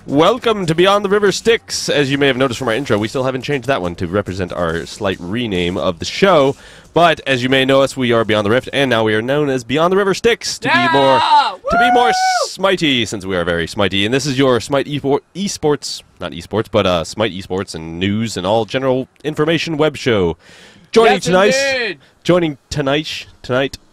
Welcome to Beyond the River Styx. As you may have noticed from our intro, we still haven't changed that one to represent our slight rename of the show. But as you may know us, we are Beyond the Rift, and now we are known as Beyond the River Styx to be more smitey, since we are very smitey. And this is your Smite esports, not esports, but Smite esports and news and all general information web show. Joining tonight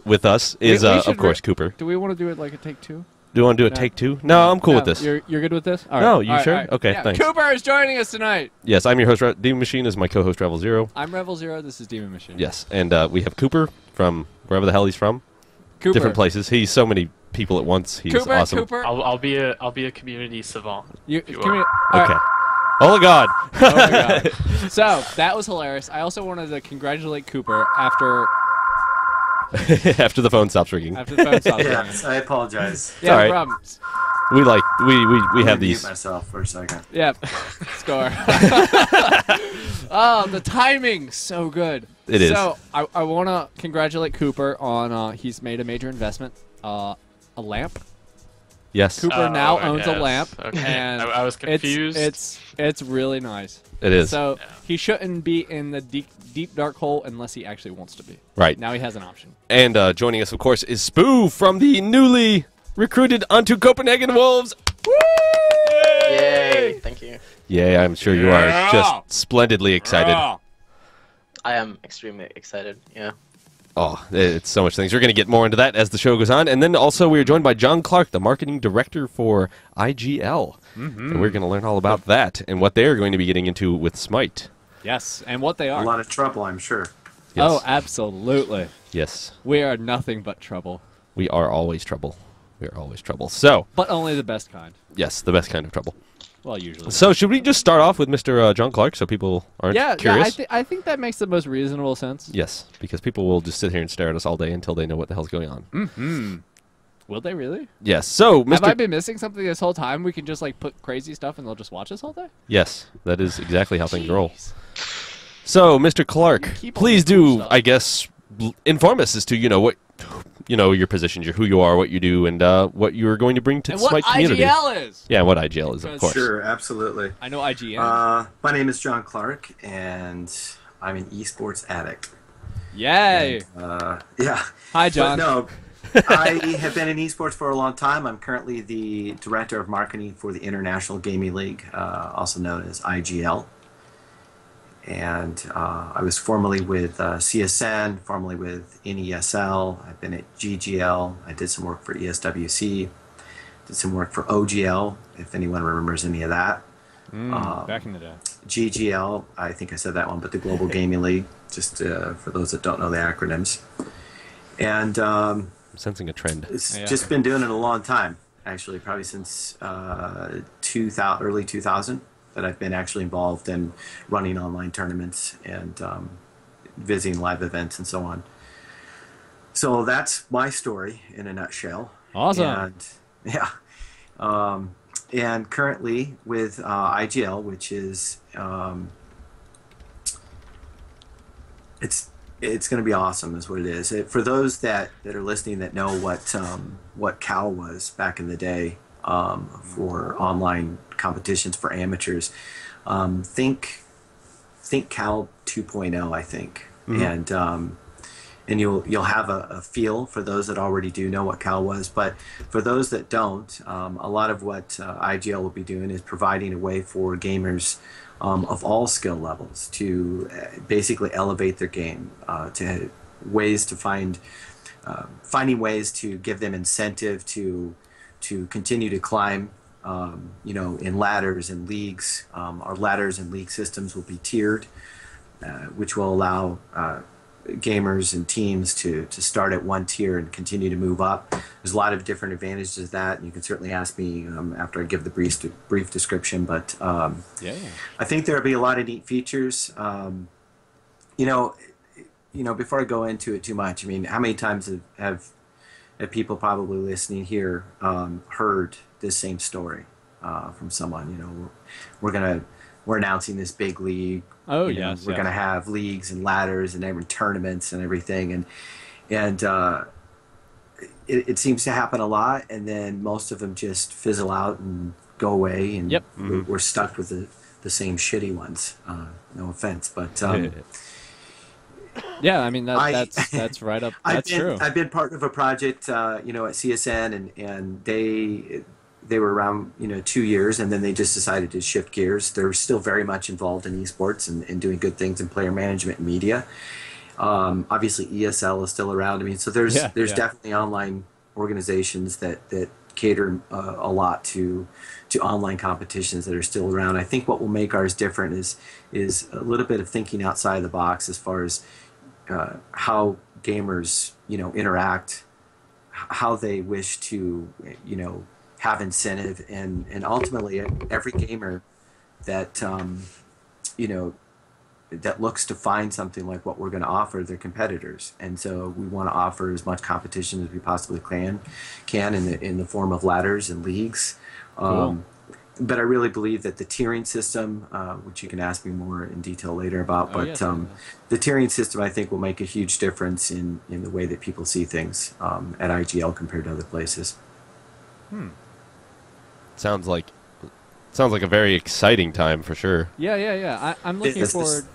with us is of course Cooper. Do we want to do it like a take two? Do you want to do a take two? No, I'm cool with this. You're good with this? All right. No, you all sure? Right. Okay, yeah. thanks. Cooper is joining us tonight. Yes, I'm your host, Demon Machine is my co-host, Revel Zero. I'm Revel Zero. This is Demon Machine. Yes, and we have Cooper from wherever the hell he's from. Cooper. Different places. He's so many people at once. He's Cooper, awesome. Cooper. I'll be a community savant. Okay. Okay. Oh my god. Oh my god. So, that was hilarious. I also wanted to congratulate Cooper after... After the phone stops ringing. After the phone stops ringing. Yes, I apologize. Yeah, all no right. problem. We have these. Mute myself for a second. Yep. Score. Oh, the timing, so good. It is. So I want to congratulate Cooper on he's made a major investment, a lamp. Yes. Cooper now owns a yes. lamp, Okay. and I was confused. It's really nice. It is. So he shouldn't be in the deep dark hole unless he actually wants to be. Right. Now he has an option. And joining us, of course, is Spooh from the newly recruited onto Copenhagen Wolves. Woo! Yay! Thank you. Yay! I'm sure you are just splendidly excited. I am extremely excited. Yeah. Oh, it's so much things. We're going to get more into that as the show goes on. And then also we are joined by John Clark, the marketing director for IGL. And we're going to learn all about that and what they're going to be getting into with Smite. Yes, and what they are. A lot of trouble, I'm sure. Yes. Oh, absolutely. Yes. We are nothing but trouble. We are always trouble. We are always trouble. So, But only the best kind. yes, the best kind of trouble. Well, usually. So, should we just start off with Mr. John Clark so people aren't curious? I think that makes the most reasonable sense. Yes, because people will just sit here and stare at us all day until they know what the hell's going on. Mm-hmm. Will they really? Yes. So, Have I Mr. been missing something this whole time? We can just like put crazy stuff and they'll just watch us all day? Yes, that is exactly how things roll. So, Mr. Clark, keep all please the cool do, stuff. I guess, inform us as to, what, your position, who you are, what you do, and what you are going to bring to And the what Smite community. IGL is! Yeah, what IGL is, of Because- course. Sure, absolutely. I know IGN. My name is John Clark, and I'm an esports addict. Yay! Yeah. Hi, John. But no, I have been in esports for a long time. I'm currently the director of marketing for the International Gaming League, also known as IGL. And I was formerly with CSN, formerly with NESL. I've been at GGL. I did some work for ESWC. Did some work for OGL, if anyone remembers any of that. Back in the day. GGL, I think I said that one, but the Global Gaming League, just for those that don't know the acronyms. And I'm sensing a trend. it's Yeah. just been doing it a long time, actually, probably since early 2000 that I've been actually involved in running online tournaments and visiting live events and so on. So that's my story in a nutshell. Awesome. And, yeah. And currently with IGL, which is it's going to be awesome, is what it is. For those that are listening that know what Cal was back in the day for online competitions for amateurs, think Cal 2.0, I think, and you'll have a feel for those that already do know what Cal was. But for those that don't, a lot of what IGL will be doing is providing a way for gamers of all skill levels to basically elevate their game, to ways to finding ways to give them incentive to continue to climb, in ladders and leagues. Our ladders and league systems will be tiered, which will allow gamers and teams to start at one tier and continue to move up. There's a lot of different advantages to that, and you can certainly ask me after I give the brief description. But Yeah. I think there'll be a lot of neat features. Before I go into it too much, I mean, how many times have people probably listening here heard this same story from someone? We're announcing this big league. Oh, You know, yes. we're going to have leagues and ladders and tournaments and everything, and it seems to happen a lot, and then most of them just fizzle out and go away, and Yep. we're stuck with the same shitty ones. No offense, but Yeah, I mean I- that's right up. That's true. I've been part of a project, at CSN, and they were around, 2 years, and then they just decided to shift gears. They're still very much involved in esports and doing good things in player management and media. Obviously, ESL is still around. I mean, so there's definitely online organizations that cater a lot to online competitions that are still around. I think what will make ours different is a little bit of thinking outside the box as far as how gamers interact, how they wish to have incentive, and ultimately every gamer that that looks to find something like what we're going to offer their competitors, and so we want to offer as much competition as we possibly can in the form of ladders and leagues. Cool. But I really believe that the tiering system, which you can ask me more in detail later about, Oh, yes, the tiering system I think will make a huge difference in the way that people see things at IGL compared to other places. Sounds like a very exciting time for sure. Yeah. I'm looking forward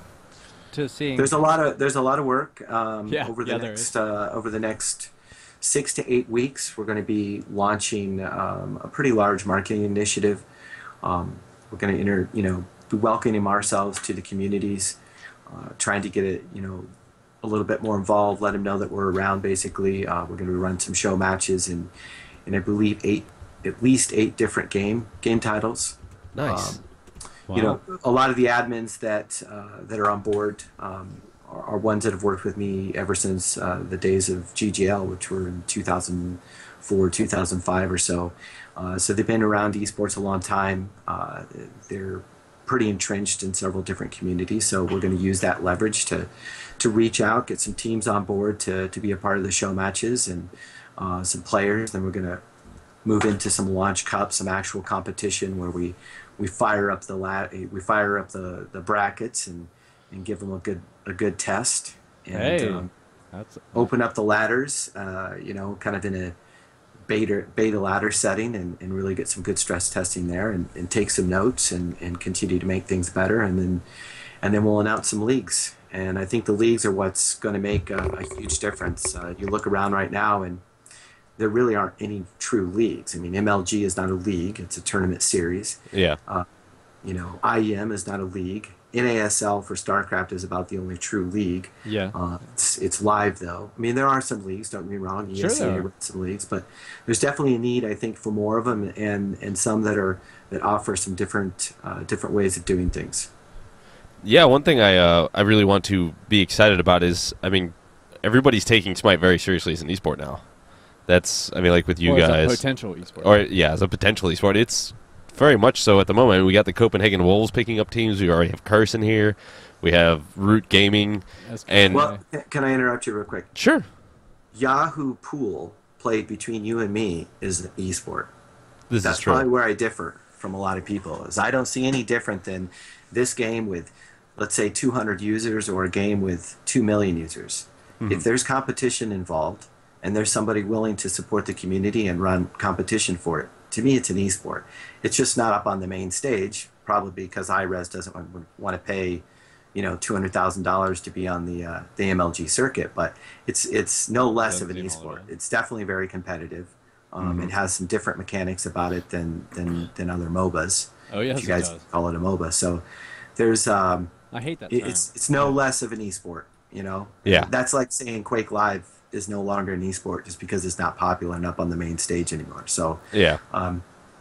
to seeing. There's a lot of work over the next 6 to 8 weeks. We're going to be launching a pretty large marketing initiative. We're going to be welcoming ourselves to the communities, trying to get it a little bit more involved, let them know that we're around. Basically, we're going to run some show matches and I believe at least 8 different game titles. Nice. Wow. A lot of the admins that are on board are ones that have worked with me ever since the days of GGL, which were in 2004, 2005 or so. So they've been around esports a long time. They're pretty entrenched in several different communities. So we're going to use that leverage to reach out, get some teams on board to be a part of the show matches and some players. Then we're going to move into some launch cups, some actual competition where we fire up the brackets and give them a good test and open up the ladders, kind of in a beta ladder setting and really get some good stress testing there and take some notes and continue to make things better, and then we'll announce some leagues. And I think the leagues are what's going to make a huge difference. You look around right now and there really aren't any true leagues. I mean, MLG is not a league; it's a tournament series. Yeah. IEM is not a league. NASL for StarCraft is about the only true league. Yeah. It's live though. I mean, there are some leagues. Don't get me wrong. Sure there runs some leagues, but there's definitely a need, I think, for more of them, and some that offer some different ways of doing things. Yeah, one thing I really want to be excited about is, I mean, everybody's taking Smite very seriously as an esport now. That's, I mean, like with you guys. As a potential esport. Or, yeah, as a potential esport. It's very much so at the moment. We got the Copenhagen Wolves picking up teams. We already have Carson here. We have Root Gaming. And well, can I interrupt you real quick? Sure. Yahoo Pool played between you and me is an esport. That's true. Probably where I differ from a lot of people. Is I don't see any different than this game with, let's say, 200 users or a game with 2 million users. Mm-hmm. If there's competition involved and there's somebody willing to support the community and run competition for it, to me it's an esport. It's just not up on the main stage, probably because hi-rez doesn't want to pay, $200,000 to be on the MLG circuit. But it's no less of an esport. It's definitely very competitive. It has some different mechanics about it than other MOBAs. Oh yes, if you guys it does. call it a MOBA. So there's I hate that term. It's no less of an esport. Yeah. That's like saying Quake Live is no longer an esport just because it's not popular and up on the main stage anymore. So yeah,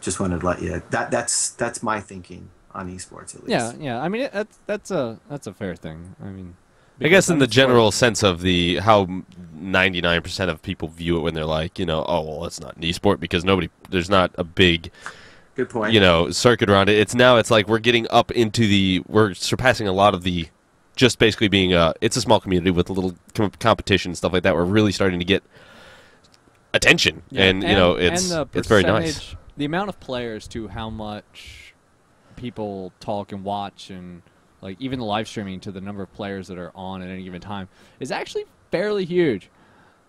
just wanted to let you that's my thinking on esports at least. Yeah. I mean, that's a fair thing. I mean, I guess in the general sense of how 99% of people view it when they're like, oh well, it's not an esport because there's not a big, good point, circuit around it. It's like we're surpassing a lot of the. Just basically being it's a small community with a little competition and stuff like that. We're really starting to get attention, and it's very nice. The amount of players to how much people talk and watch, and like even the live streaming to the number of players that are on at any given time is actually fairly huge.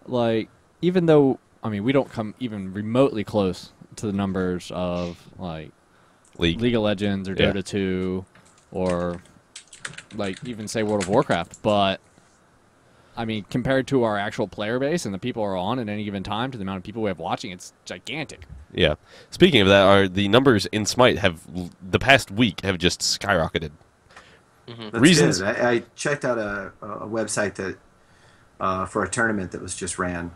Like even though we don't come even remotely close to the numbers of like League of Legends or Yeah. Dota 2 or like even say World of Warcraft. But I mean, compared to our actual player base and the people who are on at any given time to the amount of people we have watching, it's gigantic. Yeah. Speaking of that, the numbers in Smite the past week have just skyrocketed. That's Reasons. good. I checked out a website that for a tournament that was just ran,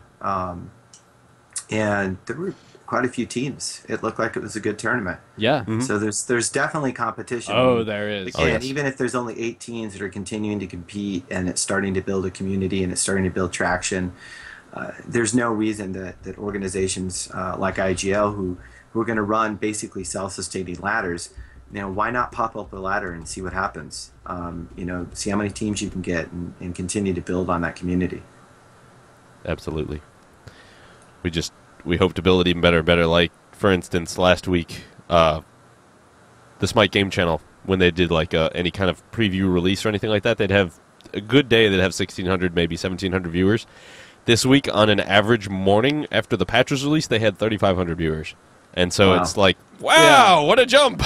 and there were quite a few teams. It looked like it was a good tournament. Yeah. So there's definitely competition. Oh, there is. Again, yes. even if there's only 8 teams that are continuing to compete and it's starting to build a community and it's starting to build traction, there's no reason that organizations like IGL, who are going to run basically self-sustaining ladders, why not pop up a ladder and see what happens? See how many teams you can get and continue to build on that community. Absolutely. We hope to build it even better and better. Like, for instance, last week, the Smite Game Channel, when they did like any kind of preview release or anything like that, they'd have a good day. They'd have 1,600, maybe 1,700 viewers. This week, on an average morning after the patch was released, they had 3,500 viewers. And so Wow. it's like, wow, what a jump!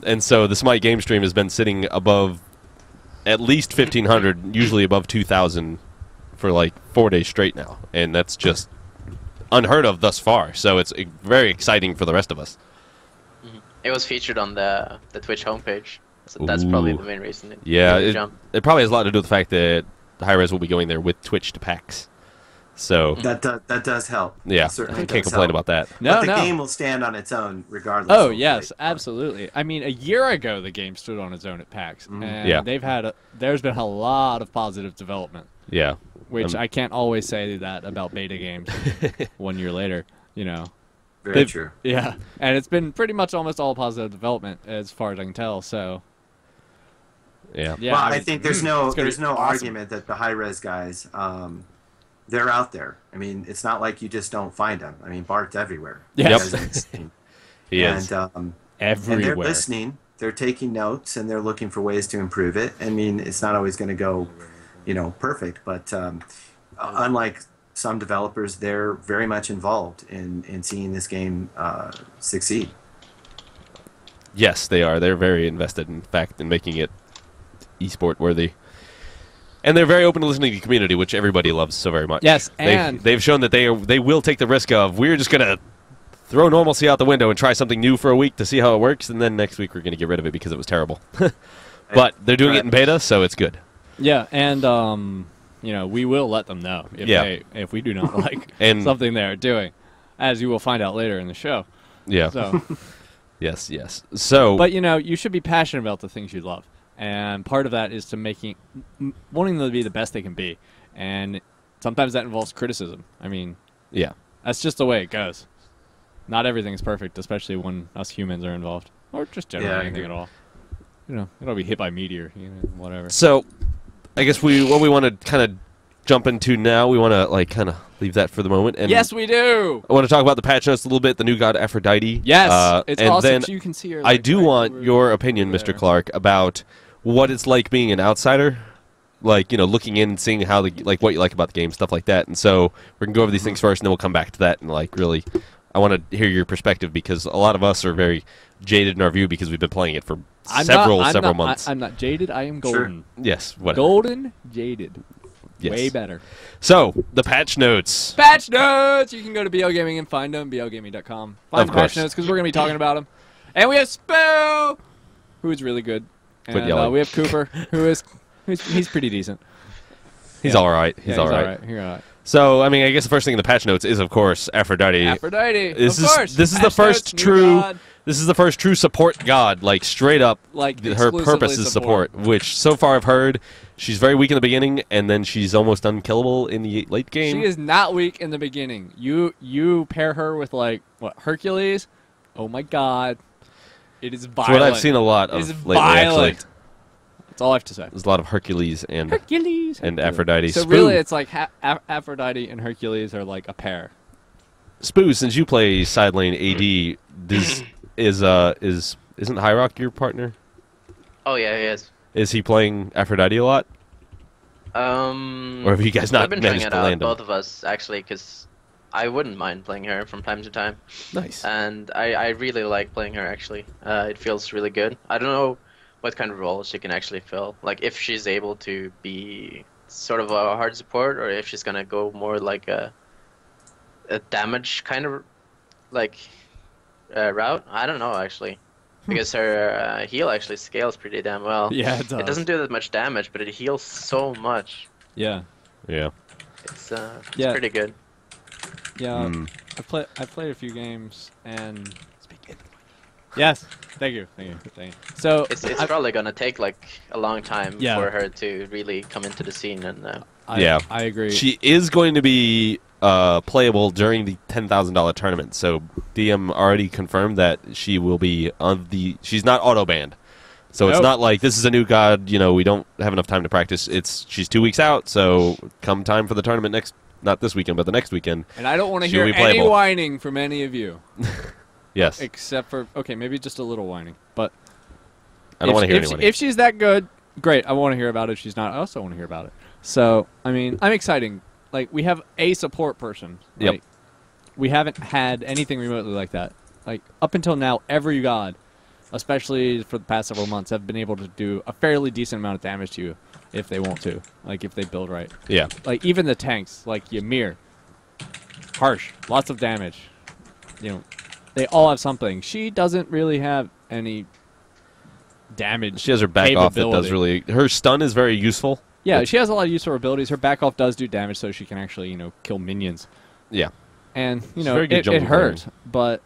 And so the Smite game stream has been sitting above at least 1,500, usually above 2,000 for like 4 days straight now. And that's just unheard of thus far. So it's very exciting for the rest of us. It was featured on the Twitch homepage, so that's probably Ooh. the main reason. Yeah, made the jump. it probably has a lot to do with the fact that hi-rez will be going there with Twitch to PAX. So That does help. yeah, It certainly I can't does complain help. about that. No, But the no. game will stand on its own regardless. Oh of yes, rate. absolutely. I mean, a year ago the game stood on its own at PAX, and Yeah. there's been a lot of positive development, Yeah, which I can't always say that about beta games. 1 year later, Very They've- true. Yeah, and it's been pretty much almost all positive development as far as I can tell. So yeah. yeah, Well, I I mean, think there's it's no gonna be awesome. argument that the hi-rez guys, they're out there. I mean, it's not like you just don't find them. I mean, Bart's everywhere. Yes. Yep. And, He is. and Everywhere. they're listening. They're taking notes and they're looking for ways to improve it. I mean, it's not always going to go, perfect. But unlike some developers, they're very much involved in seeing this game succeed. Yes, they are. They're very invested, in fact, in making it esport worthy. And they're very open to listening to the community, which everybody loves so very much. Yes, and- they've shown that they will take the risk of, we're just going to throw normalcy out the window and try something new for a week to see how it works, and then next week we're going to get rid of it because it was terrible. But they're doing it in beta, so it's good. Yeah, and we will let them know if we do not like And- something they're doing, as you will find out later in the show. Yeah. So, Yes. So, but you should be passionate about the things you love, and part of that is to wanting them to be the best they can be, and sometimes that involves criticism. I mean, yeah. that's just the way it goes. Not everything's perfect, especially when us humans are involved, or just generally Yeah, I anything agree. at all. It'll be hit by meteor, whatever. So, I guess what we want to kind of jump into now, we want to kind of leave that for the moment. And Yes, we do. I want to talk about the patch notes a little bit. The new god Aphrodite. Yes, it's and awesome. then So you can see her. I do want over your opinion, there. Mr. Clark, about what it's like being an outsider. Looking in, seeing how what you like about the game, stuff like that. And so we can go over these things first, and then we'll come back to that. And really, I want to hear your perspective because a lot of us are very jaded in our view because we've been playing it for several months. I'm not jaded. I am golden. Yes, whatever. Golden, jaded. Yes. Way better. So the patch notes. Patch notes! You can go to BL Gaming and find them, blgaming.com. Find Of the patch course. notes because we're going to be talking about them. And we have Spooh, who is really good. Quit And yelling. we have Cooper, he's pretty decent. He's Yeah. all right. He's all right. He's all right. So, I mean, I guess the first thing in the patch notes is, of course, Aphrodite. Aphrodite, This of is course. this is the Patch first notes, new true. god. This is the first true support god, straight up. Her Exclusively purpose is support, which so far I've heard she's very weak in the beginning, and then she's almost unkillable in the late game. She is not weak in the beginning. You pair her with Hercules. Oh my God, it is It's violent. what I've seen a lot It is of lately. violent. Actually, That's all I have to say. there's a lot of Hercules and Hercules Aphrodite. So Spooh. really, it's like Aphrodite and Hercules are like a pair. Spooh, since you play side lane AD, isn't Hyrock your partner? Oh yeah, he is. Is he playing Aphrodite a lot, or have you guys not I've been trying managed it to out, land him? both of us actually, because I wouldn't mind playing her from time to time. Nice. And I really like playing her, actually. It feels really good. I don't know what kind of role she can actually fill. Like, if she's able to be sort of a hard support, or if she's gonna go more like a damage kind of, like, route. I don't know, actually. Because her heal actually scales pretty damn well. Yeah, it does. It doesn't do that much damage, but it heals so much. Yeah. Yeah. It's Yeah. pretty good. Yeah. I've played a few games and. Yes. Thank you. So It's probably gonna take like a long time Yeah. for her to really come into the scene, and Yeah. I agree. She is going to be playable during the $10,000 tournament. So DM already confirmed that she will be on the. She's not auto banned, so it's Nope. not like this is a new god. You know, we don't have enough time to practice. She's 2 weeks out, so come time for the tournament not this weekend, but the next weekend. and I don't want to she'll hear be any playable. whining from any of you, Yes, except for maybe just a little whining, but I don't want to hear if anyone. if she's that good, great. I want to hear about it. If she's not, I also want to hear about it. So I mean, I'm excited. Like, we have a support person. Yep. Like, we haven't had anything remotely like that. Like, up until now, every god, especially for the past several months, have been able to do a fairly decent amount of damage to you if they want to. Like, if they build right. Yeah, Like, even the tanks, like Ymir. Harsh. Lots of damage. You know, they all have something. She doesn't really have any damage. she has her back off that does capability. really. Her stun is very useful. Yeah, she has a lot of useful abilities. Her back off does do damage, so she can actually, kill minions. Yeah, And, She's very good it jungle hurts. But,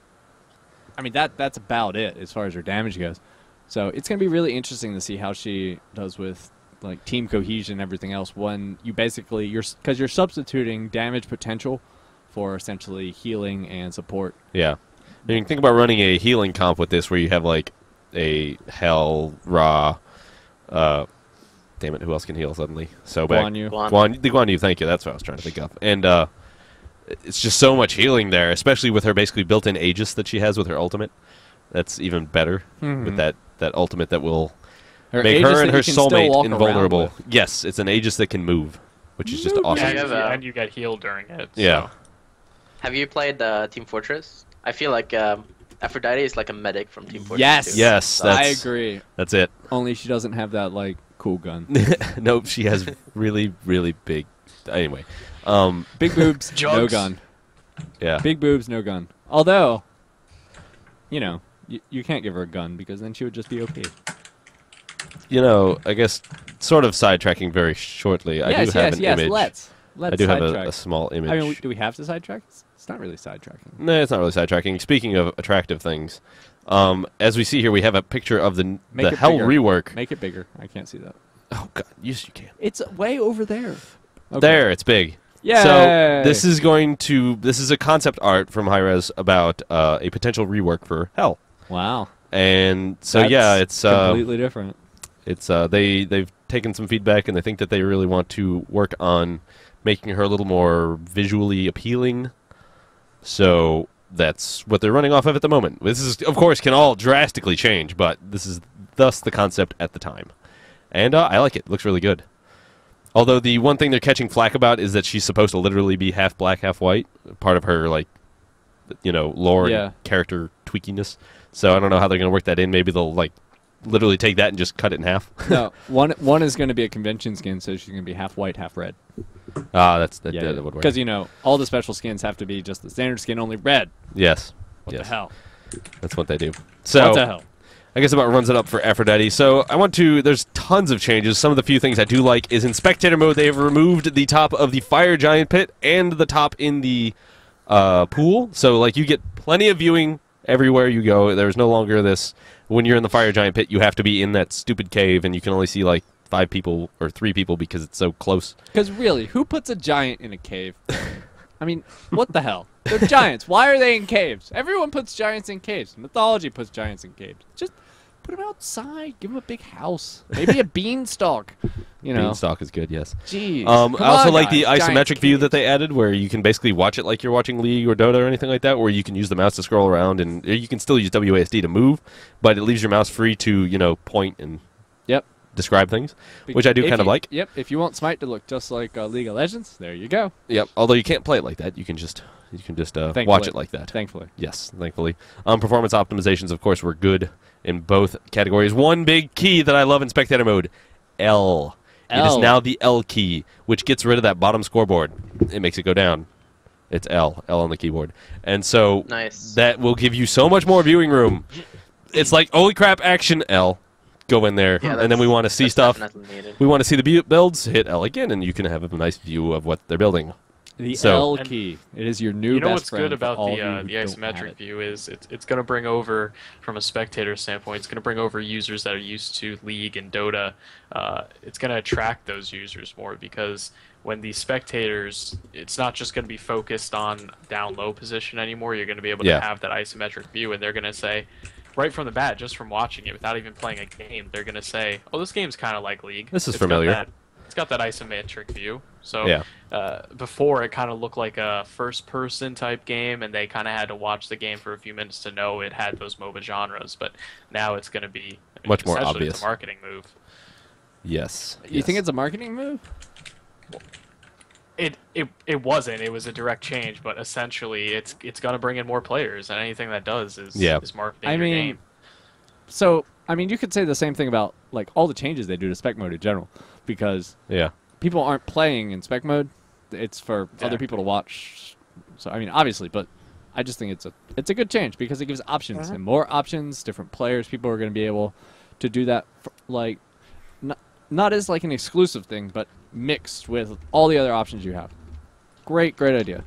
I mean, that's about it as far as her damage goes. So it's going to be really interesting to see how she does with, like, team cohesion and everything else when you basically, because you're substituting damage potential for essentially healing and support. yeah. And you can think about running a healing comp with this, where you have like a Hell, Ra. Damn it, who else can heal suddenly? So back. Guan Yu. Guan Yu, thank you. That's what I was trying to think of. And it's just so much healing there, especially with her basically built-in Aegis that she has with her ultimate. That's even better with that ultimate that will make Aegis her and that her you can still soulmate walk around invulnerable. with. Yes, it's an Aegis that can move, which is just awesome. Yeah, and you get healed during it. Yeah. So. have you played Team Fortress? I feel like Aphrodite is like a medic from Team Fortress. Yes. too. Yes, So- I that's agree. That's it. Only she doesn't have that, like, cool gun. Nope, she has really, really big. Anyway, Big boobs, no Jugs. gun. yeah. Big boobs, no gun. Although, you can't give her a gun because then she would just be OP. I guess sort of sidetracking very shortly. I do have an image. Let's I do have sidetrack. a small image. I mean, do we have to sidetrack? It's not really sidetracking. No, it's not really sidetracking. Speaking of attractive things, as we see here, we have a picture of the Make it Hell bigger. rework. Make it bigger. I can't see that. Oh God, yes you can. It's way over there. Okay. There, it's big. Yay! So this is a concept art from hi-rez about a potential rework for Hell, Wow. and so That's yeah, it's completely different. It's they've taken some feedback and they think that they really want to work on making her a little more visually appealing. So that's what they're running off of at the moment. This is, of course, can all drastically change, but this is thus the concept at the time. And I like it. Looks really good. Although the one thing they're catching flack about is that she's supposed to literally be half black, half white. Part of her, lore Yeah. and character tweakiness. So I don't know how they're going to work that in. Maybe they'll, literally take that and just cut it in half. No, one is going to be a convention skin, so she's going to be half white, half red. That would work. Because all the special skins have to be just the standard skin, only red. Yes. What yes. the hell? That's what they do. So What the hell? I guess about runs it up for Aphrodite. So there's tons of changes. Some of the few things I do like is in spectator mode, they have removed the top of the fire giant pit and the top in the pool. So you get plenty of viewing everywhere you go. There's no longer this, when you're in the fire giant pit, you have to be in that stupid cave and you can only see 5 people or 3 people because it's so close. Because really, who puts a giant in a cave? I mean, what the hell? They're giants. Why are they in caves? Everyone puts giants in caves. Mythology puts giants in caves. Just put them outside. Give them a big house. Maybe a beanstalk. Beanstalk is good, yes. Jeez. I also like the guys. Giant isometric view caves. that they added, where you can basically watch it like you're watching League or Dota or anything like that, where you can use the mouse to scroll around, and you can still use WASD to move, but it leaves your mouse free to, point and Yep. describe things, which I do kind of like. Yep. If you want Smite to look just like League of Legends, there you go. Yep. Although you can't play it like that. You can just You can just watch Thankfully. it like that. Thankfully. Yes, thankfully. Performance optimizations, of course, were good in both categories. One big key that I love in spectator mode, L. It is now the L key, which gets rid of that bottom scoreboard. It makes it go down. It's L on the keyboard. And so that will give you so much more viewing room. It's like, holy crap, action, L. Go in there. Yeah, and then we want to see stuff. Needed. We want to see the builds, hit L again, and you can have a nice view of what they're building. The L key. It is your new You know best what's friend good about for all the of you who don't have isometric it. view is it's going to bring over, from a spectator standpoint, it's going to bring over users that are used to League and Dota. It's going to attract those users more because when the spectators, it's not just going to be focused on down low position anymore. You're going to be able to have that isometric view, and they're going to say, right from the bat, just from watching it without even playing a game, they're going to say, oh, this game's kind of like League. This is familiar. It's got that isometric view. So before it kind of looked like a first-person type game, and they kind of had to watch the game for a few minutes to know it had those MOBA genres. But now it's going to be much more essentially obvious. It's a marketing move. Yes. You think it's a marketing move? It wasn't. It was a direct change, but essentially it's going to bring in more players, and anything that does is marketing your game. So I mean, you could say the same thing about like all the changes they do to spec mode in general, because people aren't playing in spec mode. It's for other people to watch. So I mean, obviously, but I just think it's a good change because it gives options and more options, different players. People are going to be able to do that, like not as like an exclusive thing, but mixed with all the other options you have. Great idea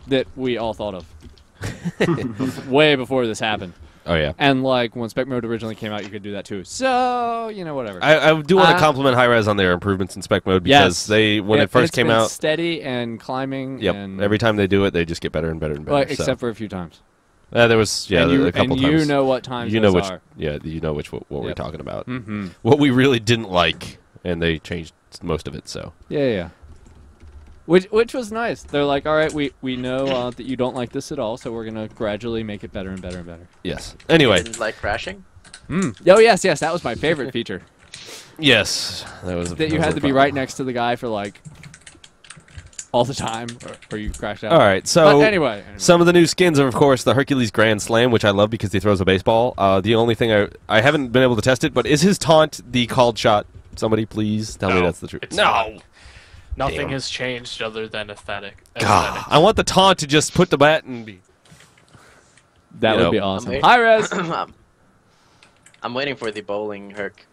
that we all thought of way before this happened. Oh, yeah. And, like, when Spec Mode originally came out, you could do that, too. So, you know, whatever. I do want to compliment hi-rez on their improvements in Spec Mode because when it first came out... steady and climbing. Yep. And every time they do it, they just get better and better and better. Well, except for a few times. There was, a couple times. And you know what times those are. Yeah, you know what we're talking about. Mm-hmm. What we really didn't like, and they changed most of it, so... Yeah. Which was nice. They're like, all right, we know that you don't like this at all, so we're going to gradually make it better and better and better. Yes. Anyway. You didn't like crashing? Oh, yes, that was my favorite feature. Yes. That you had to be right next to the guy for, like, all the time, or you crash out. All right, so but anyway. Some of the new skins are, of course, the Hercules Grand Slam, which I love because he throws a baseball. The only thing I haven't been able to test it, but is his taunt the called shot? Somebody please tell me that's the truth. No. Nothing has changed other than aesthetic. God, I want the taunt to just put the bat and be... That would be awesome. hi-rez! I'm waiting for the bowling Herc.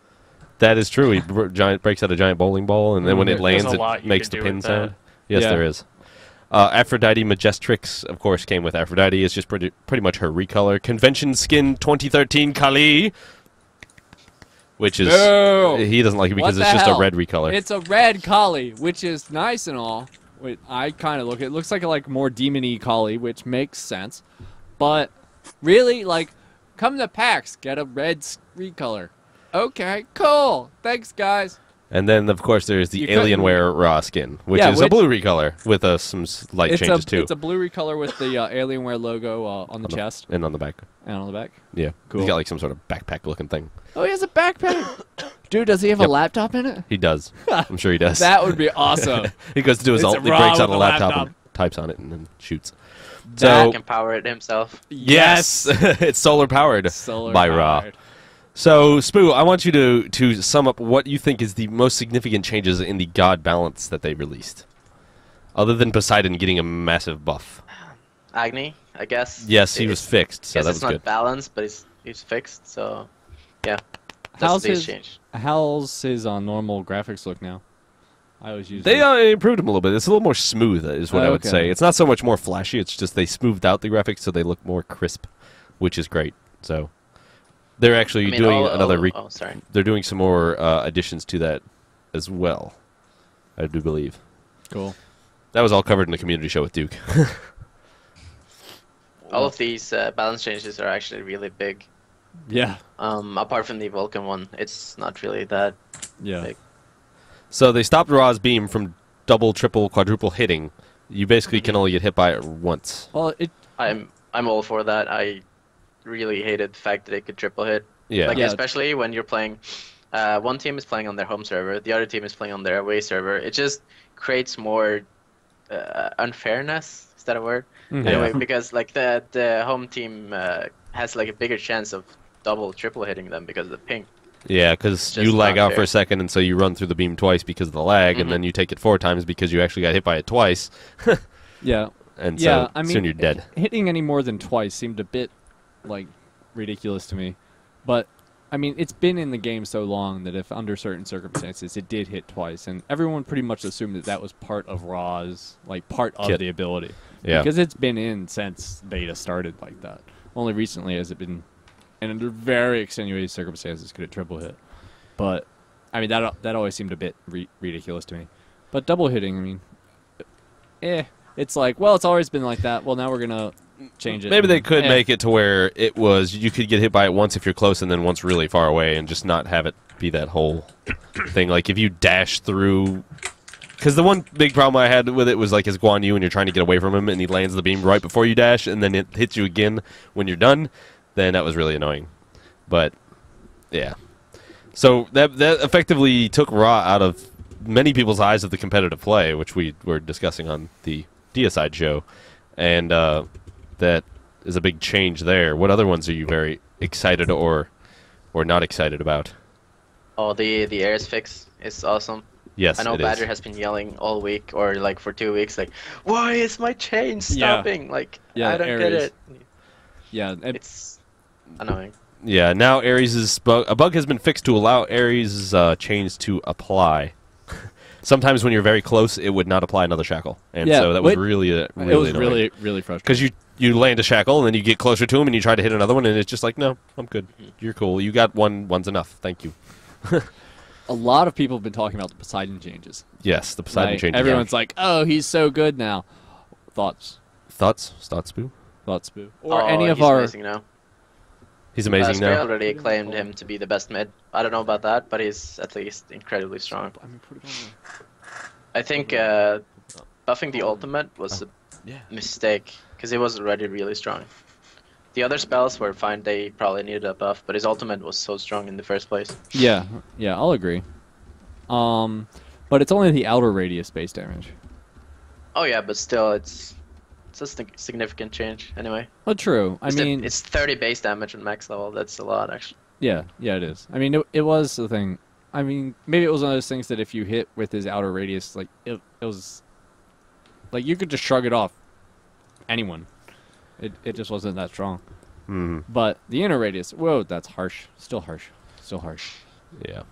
That is true. He breaks out a giant bowling ball, and then when it lands, it makes the pin sound. Yes, there is. Aphrodite Majestrix, of course, came with Aphrodite. It's just pretty much her recolor. Convention Skin 2013 Kali, which is... he doesn't like it because it's just a red recolor. It's a red Kali, which is nice and all. I kind of look at it. Looks like a more demon-y Kali, which makes sense. But really, like, come to PAX, get a red recolor. Okay, cool. Thanks, guys. And then, of course, there's the Alienware Raw skin, which is a blue recolor with some slight changes, too. It's a blue recolor with the Alienware logo on the chest. And on the back. And on the back? Yeah. Cool. He's got, like, some sort of backpack-looking thing. Oh, he has a backpack? Dude, does he have a laptop in it? He does. I'm sure he does. That would be awesome. He goes to do his ult, he breaks out a laptop and types on it and then shoots. Zach can power it himself. Yes! It's solar-powered by Raw. Powered. So, Spooh, I want you to sum up what you think is the most significant changes in the God balance that they released. Other than Poseidon getting a massive buff. Agni, I guess. Yes, he was fixed, so that was good. It's not balanced, but he's fixed, so yeah. That's the change. How's his normal graphics look now? I always use They improved him a little bit. It's a little more smooth, is what I would say. It's not so much more flashy, it's just they smoothed out the graphics so they look more crisp, which is great. So... They're actually doing they're doing some more additions to that as well, I do believe. Cool. That was all covered in the community show with Duke. All of these balance changes are actually really big. Yeah. Apart from the Vulcan one, it's not really that big. So they stopped Raw's beam from double, triple, quadruple hitting. You basically can only get hit by it once. Well, I'm all for that. I really hated the fact that they could triple hit. Yeah. Especially when you're playing, one team is playing on their home server, the other team is playing on their away server. It just creates more unfairness. Is that a word? Mhm. Anyway, because like the home team has like a bigger chance of double, triple hitting them because of the ping. Yeah, because Just you lag not out for fair. a second, and so you run through the beam twice because of the lag, and Mhm. then you take it 4 times because you actually got hit by it twice, Yeah. and Yeah, so I mean, soon you're dead. Hitting any more than twice seemed a bit, like, ridiculous to me. But, I mean, it's been in the game so long that if under certain circumstances it did hit twice, and everyone pretty much assumed that that was part of Ra's, like, part of Kit. the ability. Yeah. Because it's been in since beta started like that. Only recently has it been, and under very extenuated circumstances could it triple hit. But, I mean, that always seemed a bit ridiculous to me. But double hitting, I mean, it's like, well, it's always been like that. Well, now we're going to change it. Maybe they could Eh. make it to where it was you could get hit by it once if you're close, and then once really far away, and just not have it be that whole thing. Like if you dash through, because the one big problem I had with it was like as Guan Yu and you're trying to get away from him, and he lands the beam right before you dash, and then it hits you again when you're done. Then that was really annoying. But yeah, so that effectively took Ra out of many people's eyes of the competitive play, which we were discussing on the Deicide show, and that is a big change there. What other ones are you very excited or not excited about? Oh, the Ares fix is awesome. Yes, I know it Badger is. has been yelling all week or like for 2 weeks, like, why is my chain stopping? Like, Yeah, I don't get Ares. it. Yeah, It's annoying. Yeah, now Ares' a bug has been fixed to allow Ares' chains to apply. Sometimes when you're very close, it would not apply another shackle, and Yeah, so that was but really it was annoying. really frustrating. Because you land a shackle, and then you get closer to him, and you try to hit another one, and it's just like, no, I'm good. You're cool. You got one's enough. Thank you. A lot of people have been talking about the Poseidon changes. Yes, the Poseidon Like, changes. everyone's like, oh, he's so good now. Thoughts, Thoughts, Spooh? Spooh, or Oh, any of he's our. amazing now. He's amazing Spooh now. already claimed him to be the best mid. I don't know about that, but he's at least incredibly strong. I mean, put it on I think buffing the ultimate was a mistake because he was already really strong. The other spells were fine; they probably needed a buff, but his ultimate was so strong in the first place. Yeah, I'll agree. But it's only the outer radius base damage. Oh yeah, but still, it's a significant change anyway. Well, true. I mean, it's 30 base damage on max level. That's a lot, actually. yeah, it is. I mean, it was the thing. I mean, maybe it was one of those things that if you hit with his outer radius, like it was, like you could just shrug it off. Anyone, it just wasn't that strong. But the inner radius, whoa, that's harsh. Still harsh. Yeah.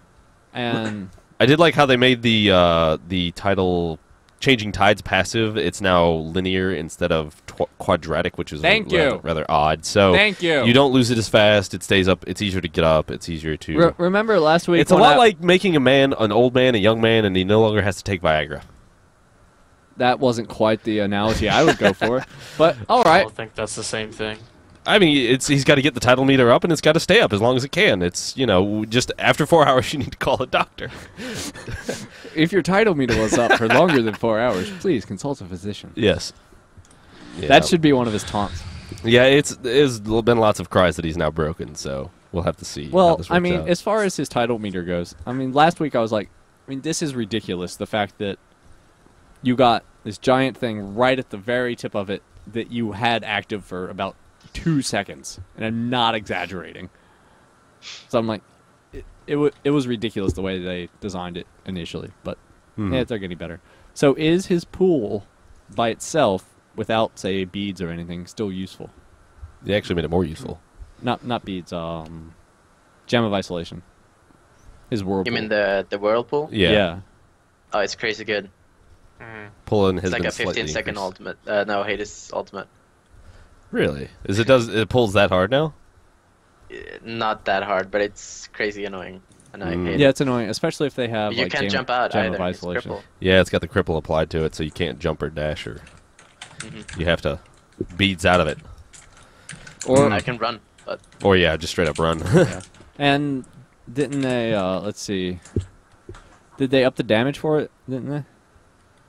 And I did like how they made the title Changing Tides passive. It's now linear instead of quadratic, which is Thank you. rather odd. So Thank you. You don't lose it as fast. It stays up. It's easier to get up. It's easier to. remember last week? It's a lot like making an old man, a young man, and he no longer has to take Viagra. That wasn't quite the analogy I would go for, but all I right. don't think that's the same thing. I mean, he's got to get the tidal meter up, and it's got to stay up as long as it can. It's, just after 4 hours, you need to call a doctor. If your tidal meter was up for longer than 4 hours, please consult a physician. Yes. Yeah. That should be one of his taunts. Yeah, there's been lots of cries that he's now broken, so we'll have to see. how Well, this I works mean, out. as far as his tidal meter goes, I mean, last week I was like, this is ridiculous. The fact that you got this giant thing right at the very tip of it that you had active for about 2 seconds, and I'm not exaggerating. So I'm like, it was ridiculous the way they designed it initially, but they're getting better. So is his pool by itself, without say beads or anything, still useful? They actually made it more useful. Not beads. Gem of Isolation. His whirlpool. You mean the whirlpool? Yeah. Oh, it's crazy good. Pulling has It's like been a 15 slightly second increased. ultimate. No, Hades ultimate. Really? It pulls that hard now? Not that hard, but it's crazy annoying, and I hate Yeah, it. it's annoying, especially if they have You like can't jump out Gem either. of It's Isolation. cripple. Yeah, it's got the cripple applied to it, so you can't jump or dash or you have to beads out of it. Or I can run, but Or yeah, just straight up run. and didn't they? Let's see. Did they up the damage for it? Didn't they?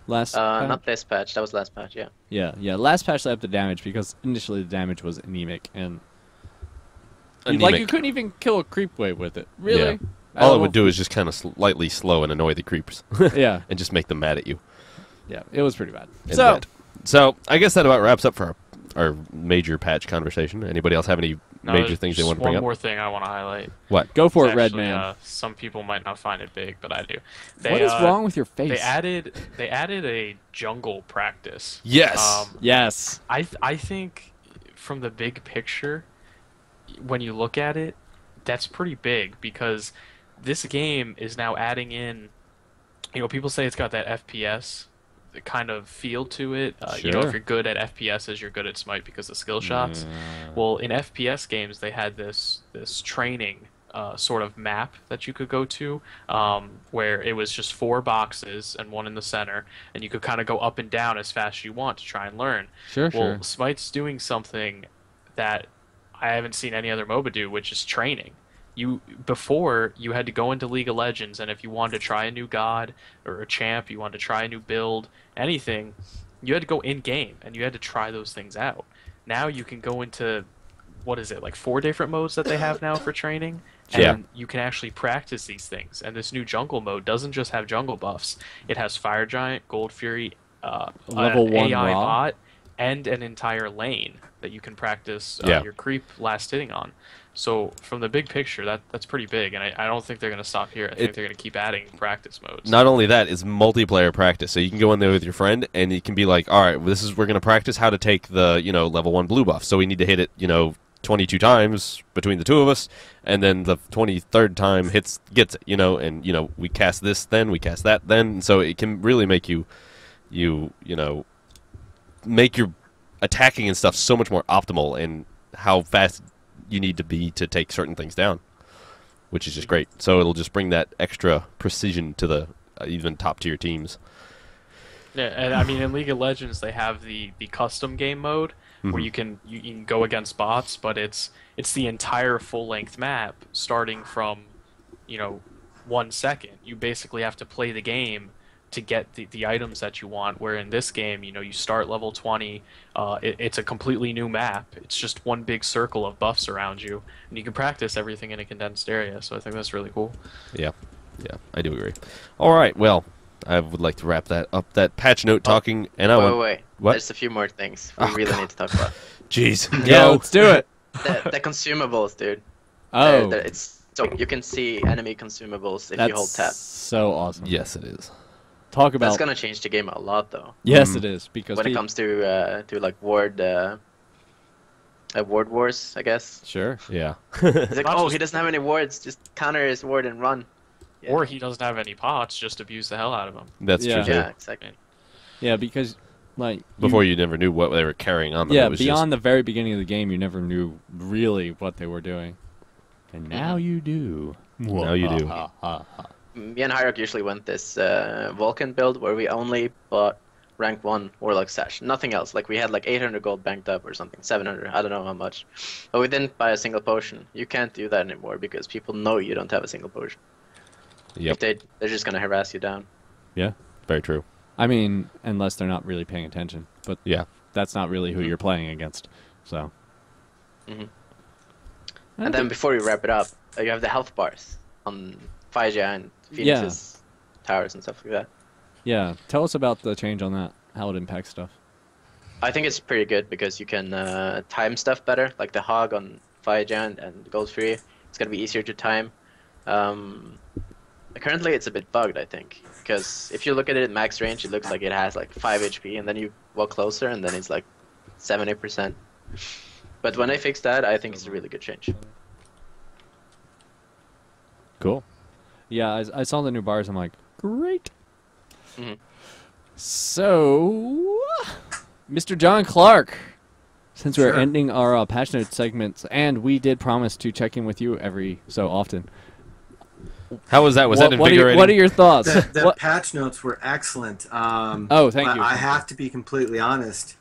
Last. patch? not this patch. That was last patch. Yeah. Yeah. Last patch they upped the damage because initially the damage was anemic and like Anemic. you couldn't even kill a creep wave with it. Really? All it would do is just kind of slightly slow and annoy the creeps. Yeah. And just make them mad at you. Yeah, it was pretty bad. In So, bed. So I guess that about wraps up for our major patch conversation. Anybody else have any major there's things they just want to bring one up? more thing I want to highlight. What? go for It's it, Red actually, Man. some people might not find it big, but I do. What is wrong with your face? They added a jungle practice. Yes. Yes. I think from the big picture, when you look at it, that's pretty big because this game is now adding in. People say it's got that FPS kind of feel to it. If you're good at FPSs, you're good at Smite because of skill shots. Well, in FPS games, they had this training sort of map that you could go to, where it was just 4 boxes and one in the center, and you could kind of go up and down as fast as you want to try and learn. Sure. Smite's doing something that I haven't seen any other MOBA do, which is training. Before you had to go into League of Legends, and if you wanted to try a new god or a champ, you wanted to try a new build, anything, you had to go in game and you had to try those things out. Now you can go into, what is it, like 4 different modes that they have now for training, and you can actually practice these things. And this new jungle mode doesn't just have jungle buffs; it has Fire Giant, Gold Fury, Level an 1 AI Raw, bot, and an entire lane that you can practice your creep last hitting on. So from the big picture, that's pretty big, and I don't think they're going to stop here. I think they're going to keep adding practice modes. Not only that, it's multiplayer practice. So you can go in there with your friend, and you can be like, all right, we're going to practice how to take the level 1 blue buff. So we need to hit it 22 times between the 2 of us, and then the 23rd time gets it. And we cast this, then we cast that, then. So it can really make you make your attacking and stuff so much more optimal, and how fast you need to be to take certain things down, which is just great. So it'll just bring that extra precision to the even top tier teams. Yeah, and I mean in League of Legends they have the custom game mode where you can go against bots, but it's the entire full length map starting from 1 second. You basically have to play the game to get the items that you want, where in this game, you start level 20, it's a completely new map. It's just one big circle of buffs around you, and you can practice everything in a condensed area, so I think that's really cool. Yeah, I do agree. All right, well, I would like to wrap that up, that patch note talking, and Wait. What? There's a few more things we really need to talk about. Jeez. Yeah, let's do it. The consumables, dude. Oh, So you can see enemy consumables if you hold tab. So awesome. Yes, it is. Talk about. That's gonna change the game a lot, though. Yes, it is, because When it comes to like ward wars, I guess. Sure. Yeah. It's like, Not oh, just- he doesn't have any wards. Just counter his ward and run. Yeah. Or he doesn't have any pots, just abuse the hell out of them. That's Yeah. true, too. Yeah, exactly. Yeah, because like Before you never knew what they were carrying on them. yeah, it was beyond the very beginning of the game, you never knew really what they were doing, and now you do. Now you do. Me and Hyrok usually went this Vulcan build where we only bought rank 1 Warlock Sash, nothing else. Like we had like 800 gold banked up or something, 700, I don't know how much. But we didn't buy a single potion. You can't do that anymore because people know you don't have a single potion. Yep. If they're just gonna harass you down. Yeah. Very true. I mean, unless they're not really paying attention, but Yeah. that's not really who you're playing against. So. And then before we wrap it up, you have the health bars on Fire Giant, Phoenix's towers and stuff like that. Yeah, tell us about the change on that, how it impacts stuff. I think it's pretty good because you can time stuff better, like the Hog on Fire Giant and Gold Fury. It's gonna be easier to time. Currently, it's a bit bugged, I think, because if you look at it at max range, it looks like it has like 5 HP, and then you walk closer, and then it's like 70%. But when they fix that, I think it's a really good change. Cool. Yeah, I saw the new bars. I'm like, great. So, Mr. John Clark, since we're ending our patch note segments, and we did promise to check in with you every so often. How was that? Was that invigorating? What are your thoughts? The patch notes were excellent. Oh, thank you. I have to be completely honest.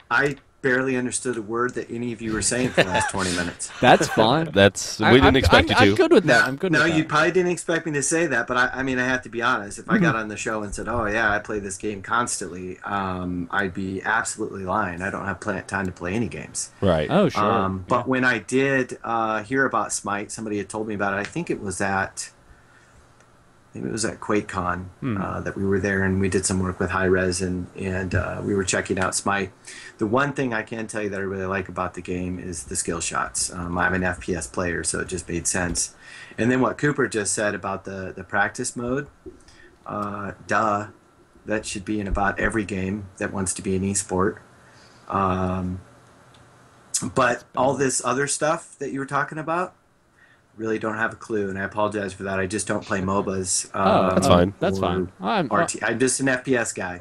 I barely understood a word that any of you were saying for the last 20 minutes. That's fine. We didn't expect you to. I'm good with that. I'm good No, with that. you probably didn't expect me to say that, but I mean, I have to be honest. If I got on the show and said, "Oh yeah, I play this game constantly," I'd be absolutely lying. I don't have time to play any games. Right. Oh, sure. But when I did hear about Smite, somebody had told me about it. I think it was at maybe it was at QuakeCon that we were there, and we did some work with hi-rez, and we were checking out Smite. The one thing I can tell you that I really like about the game is the skill shots. I'm an FPS player, so it just made sense. And then what Cooper just said about the practice mode, that should be in about every game that wants to be an esport. But all this other stuff that you were talking about, really don't have a clue, and I apologize for that. I just don't play MOBAs. That's fine. That's fine. I'm just an FPS guy,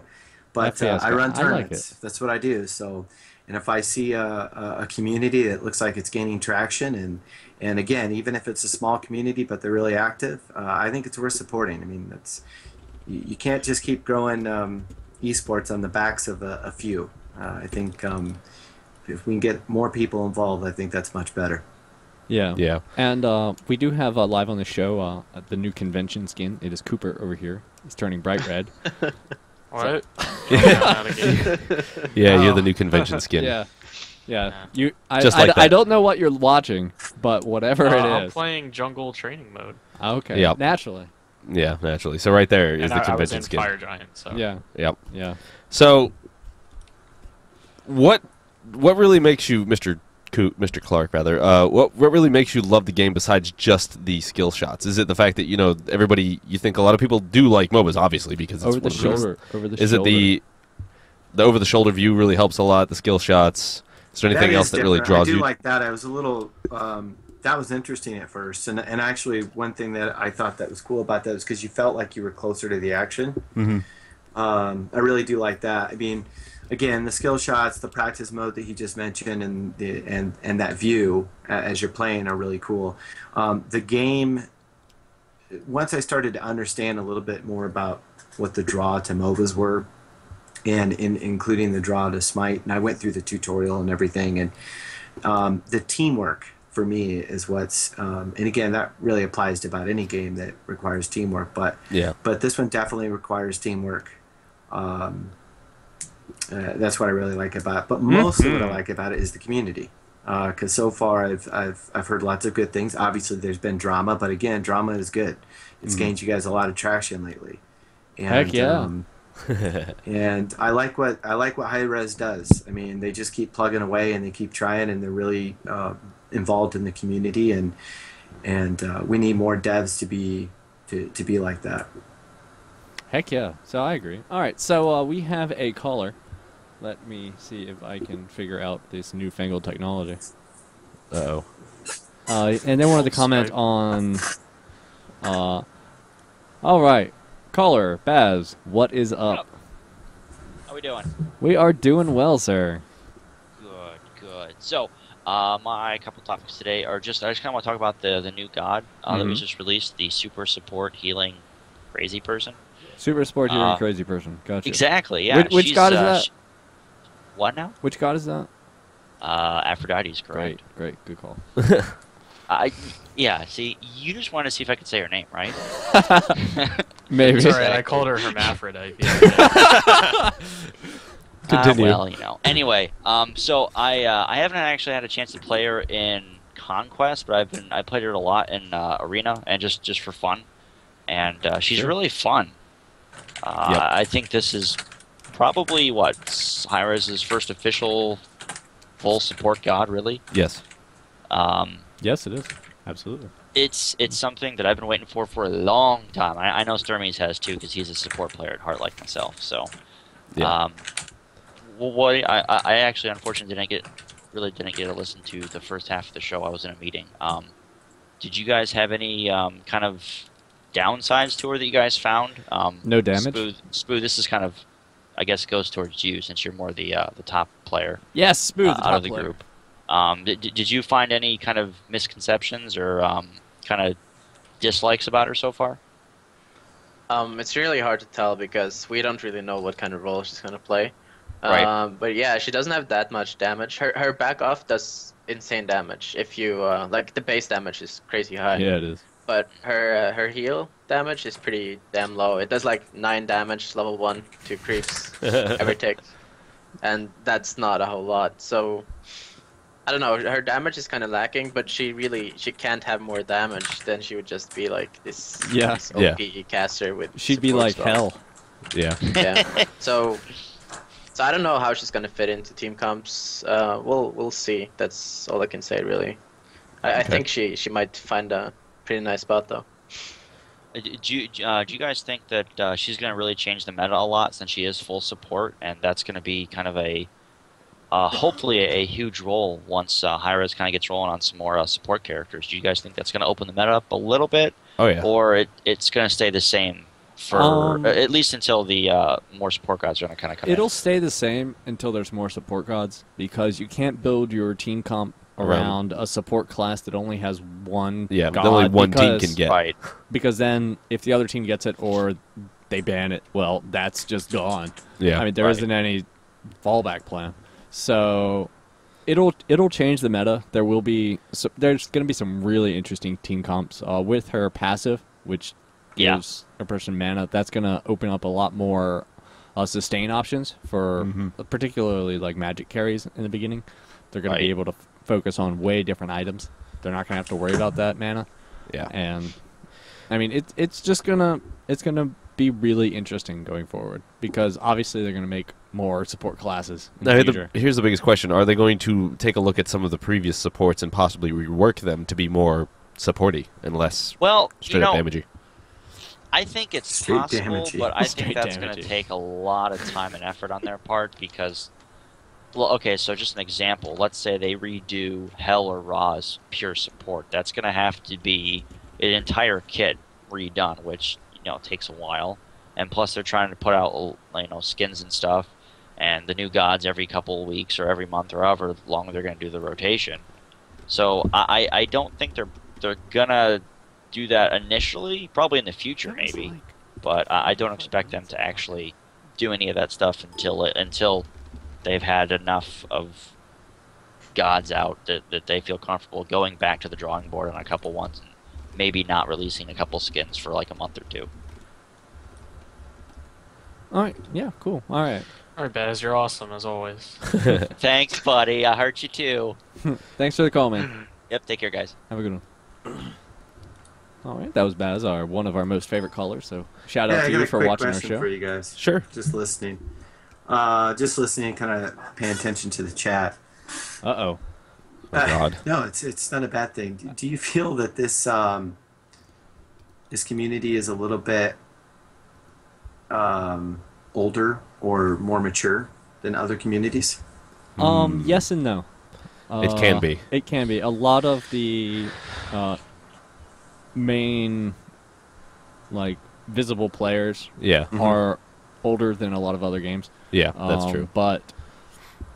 but FPS I run guy. tournaments. That's what I do. So, and if I see a community that looks like it's gaining traction, and again, even if it's a small community but they're really active, I think it's worth supporting. I mean, you can't just keep growing esports on the backs of a few. I think if we can get more people involved, I think that's much better. Yeah. Yeah. And we do have live on the show the new convention skin. It is Cooper over here. He's turning bright red. What? Yeah, you're the new convention skin. Yeah. Just like that. I don't know what you're watching, but whatever it I'm is. playing jungle training mode. Okay. Yep. Naturally. Yeah, naturally. So right there is And the I was convention in skin. Fire Giant, so. Yeah. Yep. Yeah. So, what really makes you, Mr. Clark, rather? What really makes you love the game besides just the skill shots? Is it the fact that everybody? You think a lot of people do like MOBAs, obviously, because it's Over the one of the- shoulder. Over the Is shoulder. it the over the shoulder view really helps a lot? The skill shots. Is there anything else that really draws I do you? like that. I was a little. That was interesting at first, and actually one thing that I thought that was cool about that was because you felt like you were closer to the action. Mm-hmm. I really do like that. I mean, again, the skill shots, the practice mode that he just mentioned, and that view as you're playing are really cool. The game, once I started to understand a little bit more about what the draw to MOBAs were, and including the draw to Smite, and I went through the tutorial and everything, and the teamwork for me is what's, and again, that really applies to about any game that requires teamwork, but this one definitely requires teamwork. That's what I really like about it. But mostly what I like about it is the community. Because so far I've heard lots of good things. Obviously there's been drama, but again, drama is good. It's gained you guys a lot of traction lately. And, Heck yeah. And I like what hi-rez does. I mean, they just keep plugging away and they keep trying, and they're really involved in the community, and we need more devs to be like that. Heck yeah. So I agree. All right. So we have a caller. Let me see if I can figure out this newfangled technology. Uh-oh. And then wanted to comment on. All right, caller Baz, what is up? How we doing? We are doing well, sir. Good. So, my couple topics today are I just kind of want to talk about the new god that was just released, the super support healing crazy person. Super sport healing crazy person. Gotcha. Exactly. Yeah. Which god is that? What now? Which god is that? Aphrodite is correct. Great. Good call. Yeah. See, you just wanted to see if I could say her name, right? Maybe. Sorry, I called her hermaphrodite. Continue. Well, Anyway, so I haven't actually had a chance to play her in Conquest, but I played her a lot in Arena and just for fun, and she's really fun. I think this is probably hi-rez's first official full support god, really. Yes. Yes, it is. Absolutely. It's something that I've been waiting for a long time. I know Sturmies has too, because he's a support player at heart like myself. So, Yeah. I actually unfortunately didn't get to listen to the first half of the show. I was in a meeting. Did you guys have any kind of downsides to her that you guys found? No damage? Spooh, this is kind of, I guess, goes towards you since you're more the top player. Yes, Smooth, out of the group. Did you find any kind of misconceptions or kind of dislikes about her so far? It's really hard to tell because we don't really know what kind of role she's gonna play. Right. But yeah, she doesn't have that much damage. Her back off does insane damage. If you like, the base damage is crazy high. Yeah, it is. But her heal damage is pretty damn low. It does like 9 damage level 1 to creeps every tick, and that's not a whole lot. So I don't know. Her damage is kind of lacking, but she can't have more damage. Then she would just be like this, this OP caster with. She'd be like hell. Yeah. Yeah. So I don't know how she's gonna fit into team comps. We'll see. That's all I can say really. I think she might find a pretty nice spot though. Do you guys think that she's going to really change the meta a lot since she is full support, and that's going to be kind of a hopefully a huge role once hi-rez kind of gets rolling on some more support characters? Do you guys think that's going to open the meta up a little bit? Oh yeah. Or it's going to stay the same for at least until the more support gods are going to kind of come in? It'll stay the same until there's more support gods, because you can't build your team comp around a support class that only has one god. That only one team can get. Right. Because then if the other team gets it or they ban it, well, that's just gone. Yeah. I mean, there isn't any fallback plan. So it'll change the meta. There's going to be some really interesting team comps with her passive, which gives a person mana. That's going to open up a lot more sustain options for particularly like magic carries in the beginning. They're going to be able to focus on way different items. They're not going to have to worry about that mana. Yeah. And I mean, it's gonna be really interesting going forward, because obviously they're going to make more support classes in the future. Here's the biggest question: are they going to take a look at some of the previous supports and possibly rework them to be more supporty and less straight up damagey? I think it's possible, but I think that's going to take a lot of time and effort on their part, because, well, okay, so just an example. Let's say they redo Hell or Ra's pure support. That's going to have to be an entire kit redone, which takes a while. And plus, they're trying to put out skins and stuff, and the new gods every couple of weeks or every month or however long they're going to do the rotation. So I don't think they're gonna do that initially. Probably in the future, maybe. But I don't expect them to actually do any of that stuff until they've had enough of gods out that they feel comfortable going back to the drawing board on a couple ones and maybe not releasing a couple skins for like a month or two. All right. Yeah. Cool. All right. All right, Baz, you're awesome as always. Thanks, buddy. I hurt you too. Thanks for the call, man. Yep. Take care, guys. Have a good one. All right, that was Baz, one of our most favorite callers. So shout out to you for watching our show. For you guys, sure. Just listening, kind of paying attention to the chat. Oh God. No, it's not a bad thing. Do you feel that this this community is a little bit older or more mature than other communities? Yes and no. It can be. It can be. A lot of the main, visible players are older than a lot of other games. Yeah, that's true. But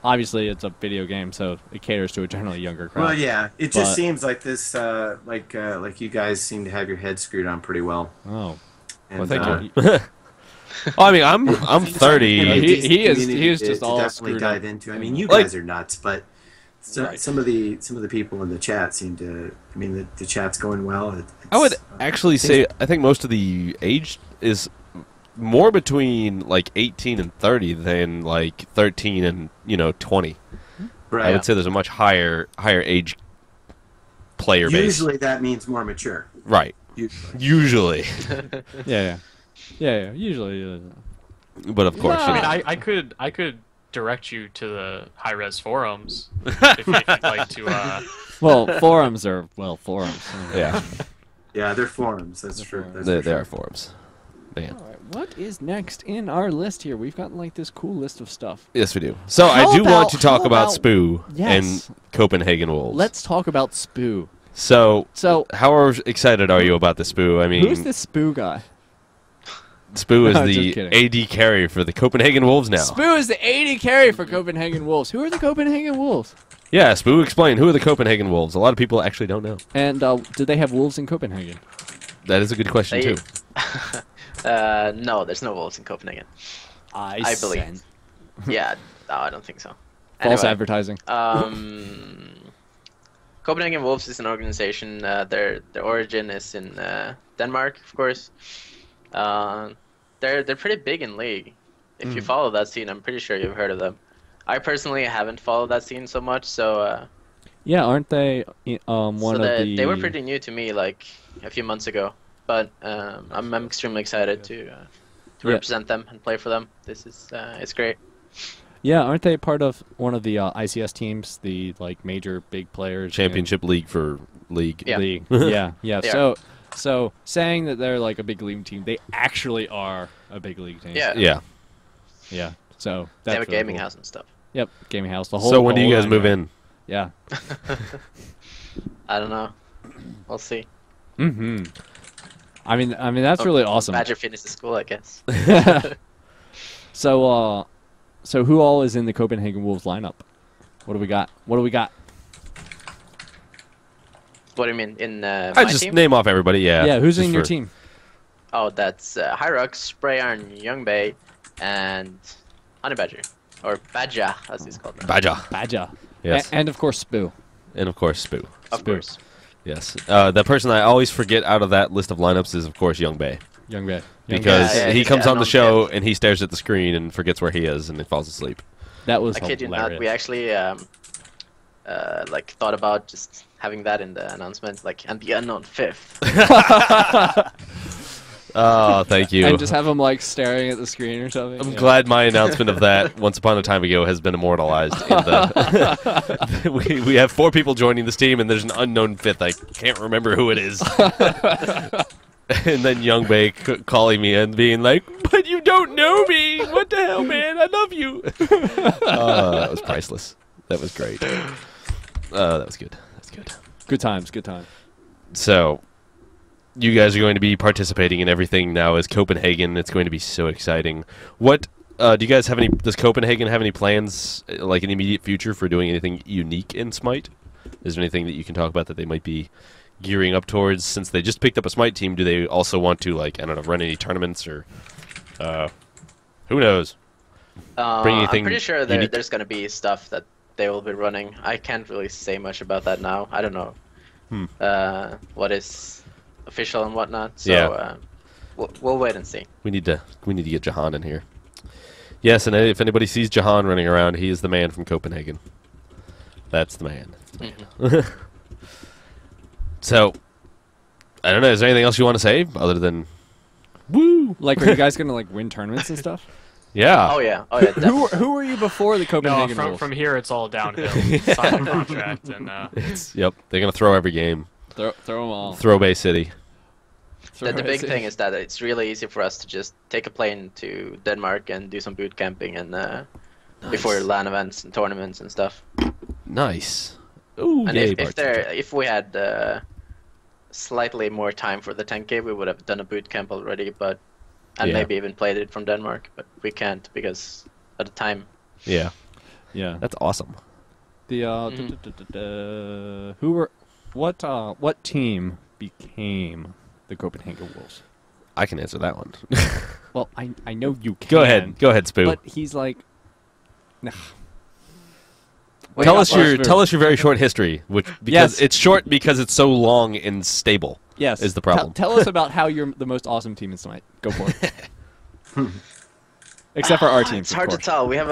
obviously, it's a video game, so it caters to a generally younger crowd. Well, yeah. It just seems like this, like you guys seem to have your head screwed on pretty well. Oh. And, thank you. I mean, I'm 30. He is just all definitely screwed dive up. into. I mean, you guys are nuts, but some of the people in the chat seem to. I mean, the chat's going well. I would actually say I think most of the age is more between 18 and 30 than 13 and 20. Right. I would say there's a much higher age player base. Usually that means more mature. Right. Usually. Yeah. Usually. But of course, I mean, I could direct you to the hi-rez forums if you'd like to. Well, forums are forums. Yeah. Yeah, they're forums. That's true. They are forums. Man. All right, what is next in our list here? We've got this cool list of stuff. Yes, we do. So I do want to talk about Spooh and Copenhagen Wolves. Let's talk about Spooh. So how excited are you about the Spooh? I mean, who's this Spooh guy? Spooh is the AD carry for the Copenhagen Wolves now. Spooh is the AD carry for Copenhagen Wolves. Who are the Copenhagen Wolves? Yeah, Spooh, explain. Who are the Copenhagen Wolves? A lot of people actually don't know. And do they have wolves in Copenhagen? That is a good question, too. No, there's no wolves in Copenhagen. I believe. Yeah, no, I don't think so. False advertising. Copenhagen Wolves is an organization. Their origin is in Denmark, of course. They're pretty big in League. If you follow that scene, I'm pretty sure you've heard of them. I personally haven't followed that scene so much, so Yeah, aren't they one So of the? they were pretty new to me like a few months ago, but I'm extremely excited to Yeah. represent them and play for them. This is it's great. Yeah, aren't they part of one of the ICS teams, the like major big players? Championship league for league. Yeah. League. Yeah, yeah. They are. So saying that they're like a big league team, they actually are a big league team. Yeah. Yeah. Yeah. So They that's have a really gaming cool. house and stuff. Yep, gaming house. The whole. So when do the you whole guys nine move yards. in? Yeah. I don't know. We'll see. Mm-hmm. I mean that's really awesome. Badger finishes school, I guess. So who all is in the Copenhagen Wolves lineup? What do we got? What do we got? What do you mean in I my just team? name off everybody. Yeah. Yeah, who's just in your for- team? Oh, that's hi-rez, Spray Iron, Young Bay, and Honey Badger, or Badger as he's called now. Baja. Badja. Yes. And of course Spooh. And of course, Spooh. Of course. Yes. The person I always forget out of that list of lineups is, of course, Young Bay. Young Bay. Because Yeah, he he's comes got on the an show on-field. and he stares at the screen and forgets where he is and he falls asleep. That was I kid you hilarious. not, we actually like thought about just having that in the announcement, like, and the unknown fifth. Oh, thank you. And just have him like staring at the screen or something. I'm Yeah. glad my announcement of that once upon a time ago has been immortalized. In the we have 4 people joining this team, and there's an unknown 5th. I can't remember who it is. And then Young Bay calling me and being like, "But you don't know me. What the hell, man? I love you." That was priceless. That was great. That was good. That's good. Good times. Good times. So, you guys are going to be participating in everything now as Copenhagen. It's going to be so exciting. What do you guys have any? Does Copenhagen have any plans, like in the immediate future, for doing anything unique in Smite? Is there anything that you can talk about that they might be gearing up towards? Since they just picked up a Smite team, do they also want to, like, I don't know, run any tournaments or who knows? Bring anything I'm pretty sure unique? there's going to be stuff that they will be running. I can't really say much about that now. I don't know what is official and whatnot. So Yeah. we'll wait and see. We need to get Jahan in here. Yes, and if anybody sees Jahan running around, he is the man from Copenhagen. That's the man. So, I don't know. Is there anything else you want to say other than woo? Like, are you guys gonna like win tournaments and stuff? Yeah. Oh yeah, definitely. Who were you before the No, Copenhagen from, Wolves? from here it's all downhill. Sign the contract and Yep. They're gonna throw every game. Throw them all. Throw Bay City. The big thing is that it's really easy for us to just take a plane to Denmark and do some boot camping and before LAN events and tournaments and stuff. Nice. Ooh, And yay, if we had slightly more time for the 10K, we would have done a boot camp already, and Yeah. maybe even played it from Denmark. But we can't because of the time. Yeah. Yeah. That's awesome. The who were what team became the Copenhagen Wolves? I can answer that one. Well, I know you can. Go ahead. Go ahead, Spoo. But he's like, nah. Tell us your very short history, because Yes. it's short because it's so long and stable. Yes. Is the problem. Tell us about how you're the most awesome team in Smite. Go for it. Except for our team. It's hard to tell. We have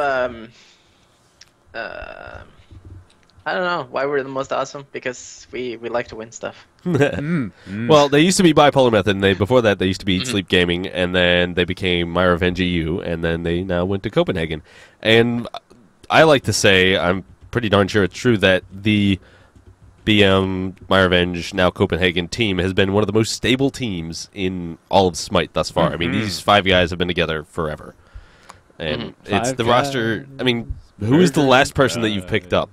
I don't know why we're the most awesome, because we like to win stuff. Well, they used to be Bipolar Method, and before that they used to be Sleep Gaming, and then they became My Revenge EU, and then they now went to Copenhagen. And I like to say, I'm pretty darn sure it's true, that the BM, My Revenge, now Copenhagen team has been one of the most stable teams in all of Smite thus far. I mean, these 5 guys have been together forever. And it's 5 the roster. I mean, who is the last person that you've picked up?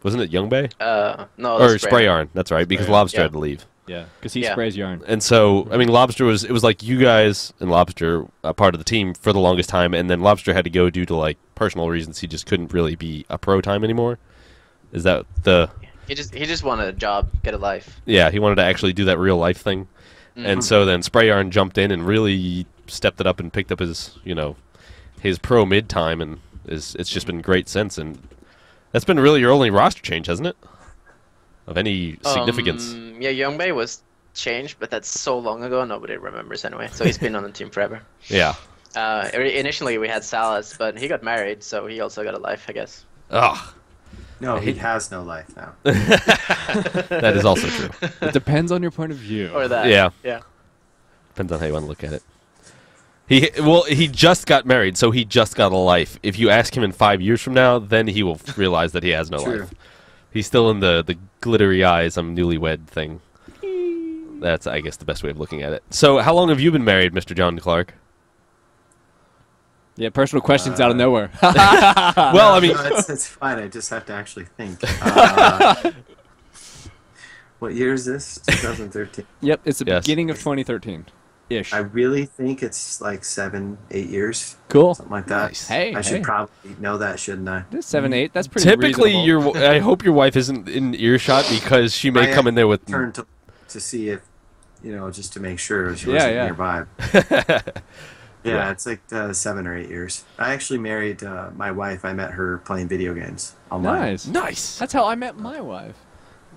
Wasn't it Young Bay? No, Or that's Spray Yarn, that's right, because Lobster Yeah. had to leave. Yeah, because he Yeah. sprays yarn. And so, I mean, Lobster it was like you guys and Lobster a part of the team for the longest time, and then Lobster had to go due to, like, personal reasons. He just couldn't really be a pro time anymore. Is that the... He just wanted a job, get a life. Yeah, he wanted to actually do that real life thing. And so then Spray Yarn jumped in and really stepped it up and picked up his, his pro mid time, and it's just been great since. And that's been really your only roster change, hasn't it? Of any significance. Yeah, Young Bay was changed, but that's so long ago, nobody remembers anyway. So he's been on the team forever. Yeah. Initially we had Salas, but he got married, so he also got a life, I guess. Ugh. No, he has no life now. That is also true. It depends on your point of view. Or that. Yeah. Yeah. Depends on how you want to look at it. He just got married, so he just got a life. If you ask him in 5 years from now, then he will realize that he has no True. life. He's still in the glittery eyes, I'm newlywed thing. That's, I guess, the best way of looking at it. So, how long have you been married, Mr. John Clark? Yeah, personal questions out of nowhere. Well, I mean, No, it's fine. I just have to actually think. What year is this? 2013. Yep, it's the Yes. beginning of 2013. Ish. I really think it's like 7, 8 years, Cool. something like that. Nice. Hey, I should hey. probably know that, shouldn't I? This 7, 8. That's pretty typically, reasonable. I hope your wife isn't in earshot because she may I come in there with... Turn to see if, just to make sure she Yeah, wasn't yeah. nearby. Yeah, it's like 7 or 8 years. I actually married my wife. I met her playing video games online. Nice. Nice. That's how I met my wife.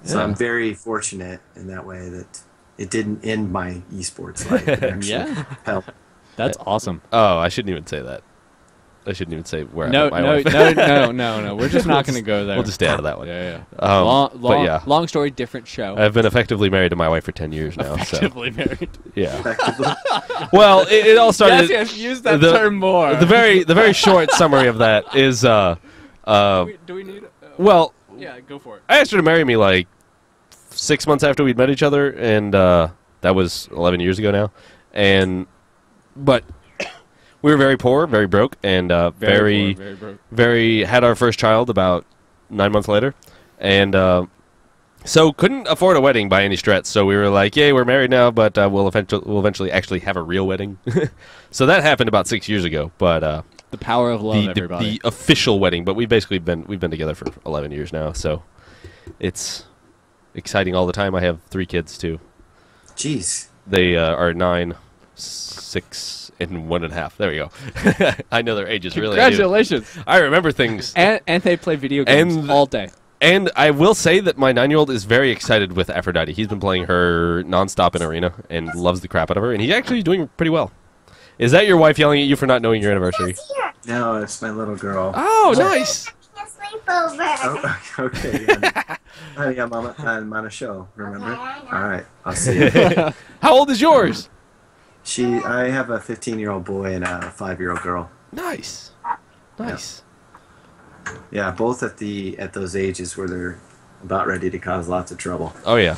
So Yeah. I'm very fortunate in that way that it didn't end my esports life. It actually Yeah. helped. That's awesome. Oh, I shouldn't even say that. I shouldn't even say where I No, met my no, wife. no. We're just not going to go there. We'll just stay out of that one. Yeah, yeah. But yeah. Long story, different show. I've been effectively married to my wife for 10 years now. Effectively married. So, yeah. Effectively. Well, it all started... Yes, use that the- term more. The very short summary of that is, do we need... well, yeah, go for it. I asked her to marry me like 6 months after we'd met each other, and that was 11 years ago now. But we were very poor, very broke, and very broke. had our first child about 9 months later, and so couldn't afford a wedding by any stretch. So we were like, "Yay, we're married now, but we'll eventually actually have a real wedding." So that happened about 6 years ago, but The power of love, the everybody. official wedding. But we've been together for 11 years now, so it's exciting all the time. I have 3 kids too. Jeez. They are 9, 6, and 1.5. There we go. I know their ages really. Congratulations. I remember things. And they play video games And- all day. And I will say that my 9-year-old is very excited with Aphrodite. He's been playing her nonstop in Arena and loves the crap out of her, and he's actually doing pretty well. Is that your wife yelling at you for not knowing your anniversary? No, it's my little girl. Oh, nice. Oh, okay. Yeah. Honey, I'm on a show, remember? All right, I'll see you. How old is yours? I have a 15-year-old boy and a 5-year-old girl. Nice. Nice. Yeah, both at those ages where they're about ready to cause lots of trouble. Oh, yeah.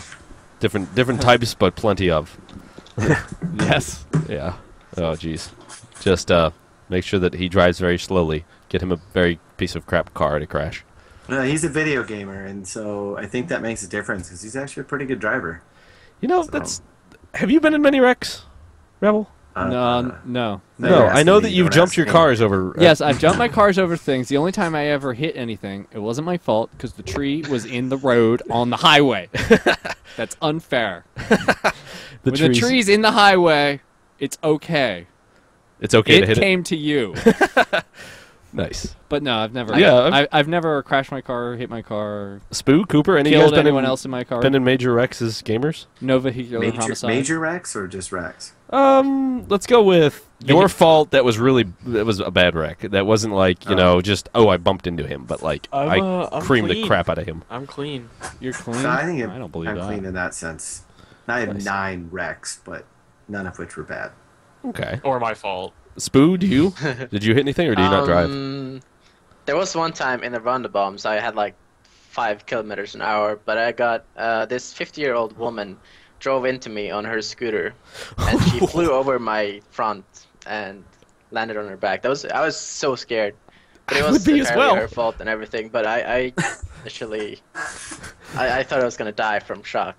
Different types, but plenty of. Yes. Yeah. Oh, jeez. Just make sure that he drives very slowly. Get him a very piece of crap car to crash. No, he's a video gamer, and so I think that makes a difference because he's actually a pretty good driver. You know, So- Have you been in many wrecks, Rebel? No. No, you're I know asking that me, you've don't jumped ask your me. cars over. Yes, I've jumped my cars over things. The only time I ever hit anything, it wasn't my fault because the tree was in the road on the highway. That's unfair. When the tree's in the highway, it's okay. It's okay to It hit came to you. it. Nice. But no, I've never. Yeah, I've never crashed my car, hit my car, Spooh, Cooper, any of you killed guys anyone else in my car. been in major wrecks as gamers? No vehicular homicide. Major wrecks or just wrecks? Let's go with your fault. That was a bad wreck. That wasn't like, just, I bumped into him, but like, I I'm creamed the clean. crap out of him. I'm clean. You're clean. So I think I don't believe I'm that. clean in that sense. I have Nice. 9 wrecks, but none of which were bad. Okay. Or my fault. Spooh, do you? Did you hit anything, or do you not drive? There was one time in the Roundup, I had like 5 kilometers an hour, but I got this 50-year-old woman drove into me on her scooter, and she flew over my front and landed on her back. I was so scared, but it I was would be as entirely well. her fault and everything. But I initially, I thought I was gonna die from shock.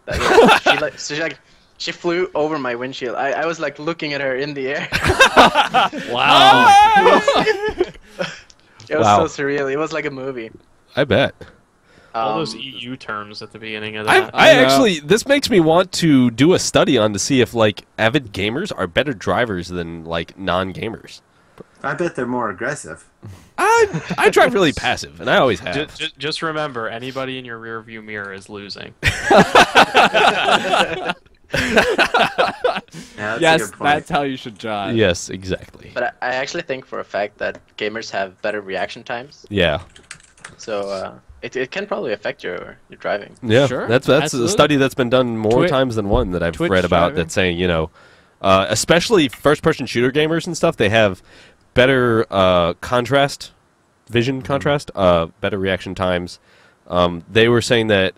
She flew over my windshield. I was like looking at her in the air. Wow. It was Wow. so surreal. It was like a movie. I bet. All those Um, EU terms at the beginning of that. I know. actually, this makes me want to do a study on to see if like avid gamers are better drivers than like non-gamers. I bet they're more aggressive. I drive really passive, and I always have. Just remember, anybody in your rear view mirror is losing. Yeah, that's a Yes, good point. that's how you should drive. Yes, exactly. But I actually think for a fact that gamers have better reaction times. Yeah. So it can probably affect your driving. Yeah, Sure, that's absolutely. a study that's been done more Twitch- times than one that I've Twitch read about. driving. That's saying, you know, especially first-person shooter gamers and stuff, they have better contrast, vision contrast, better reaction times. They were saying that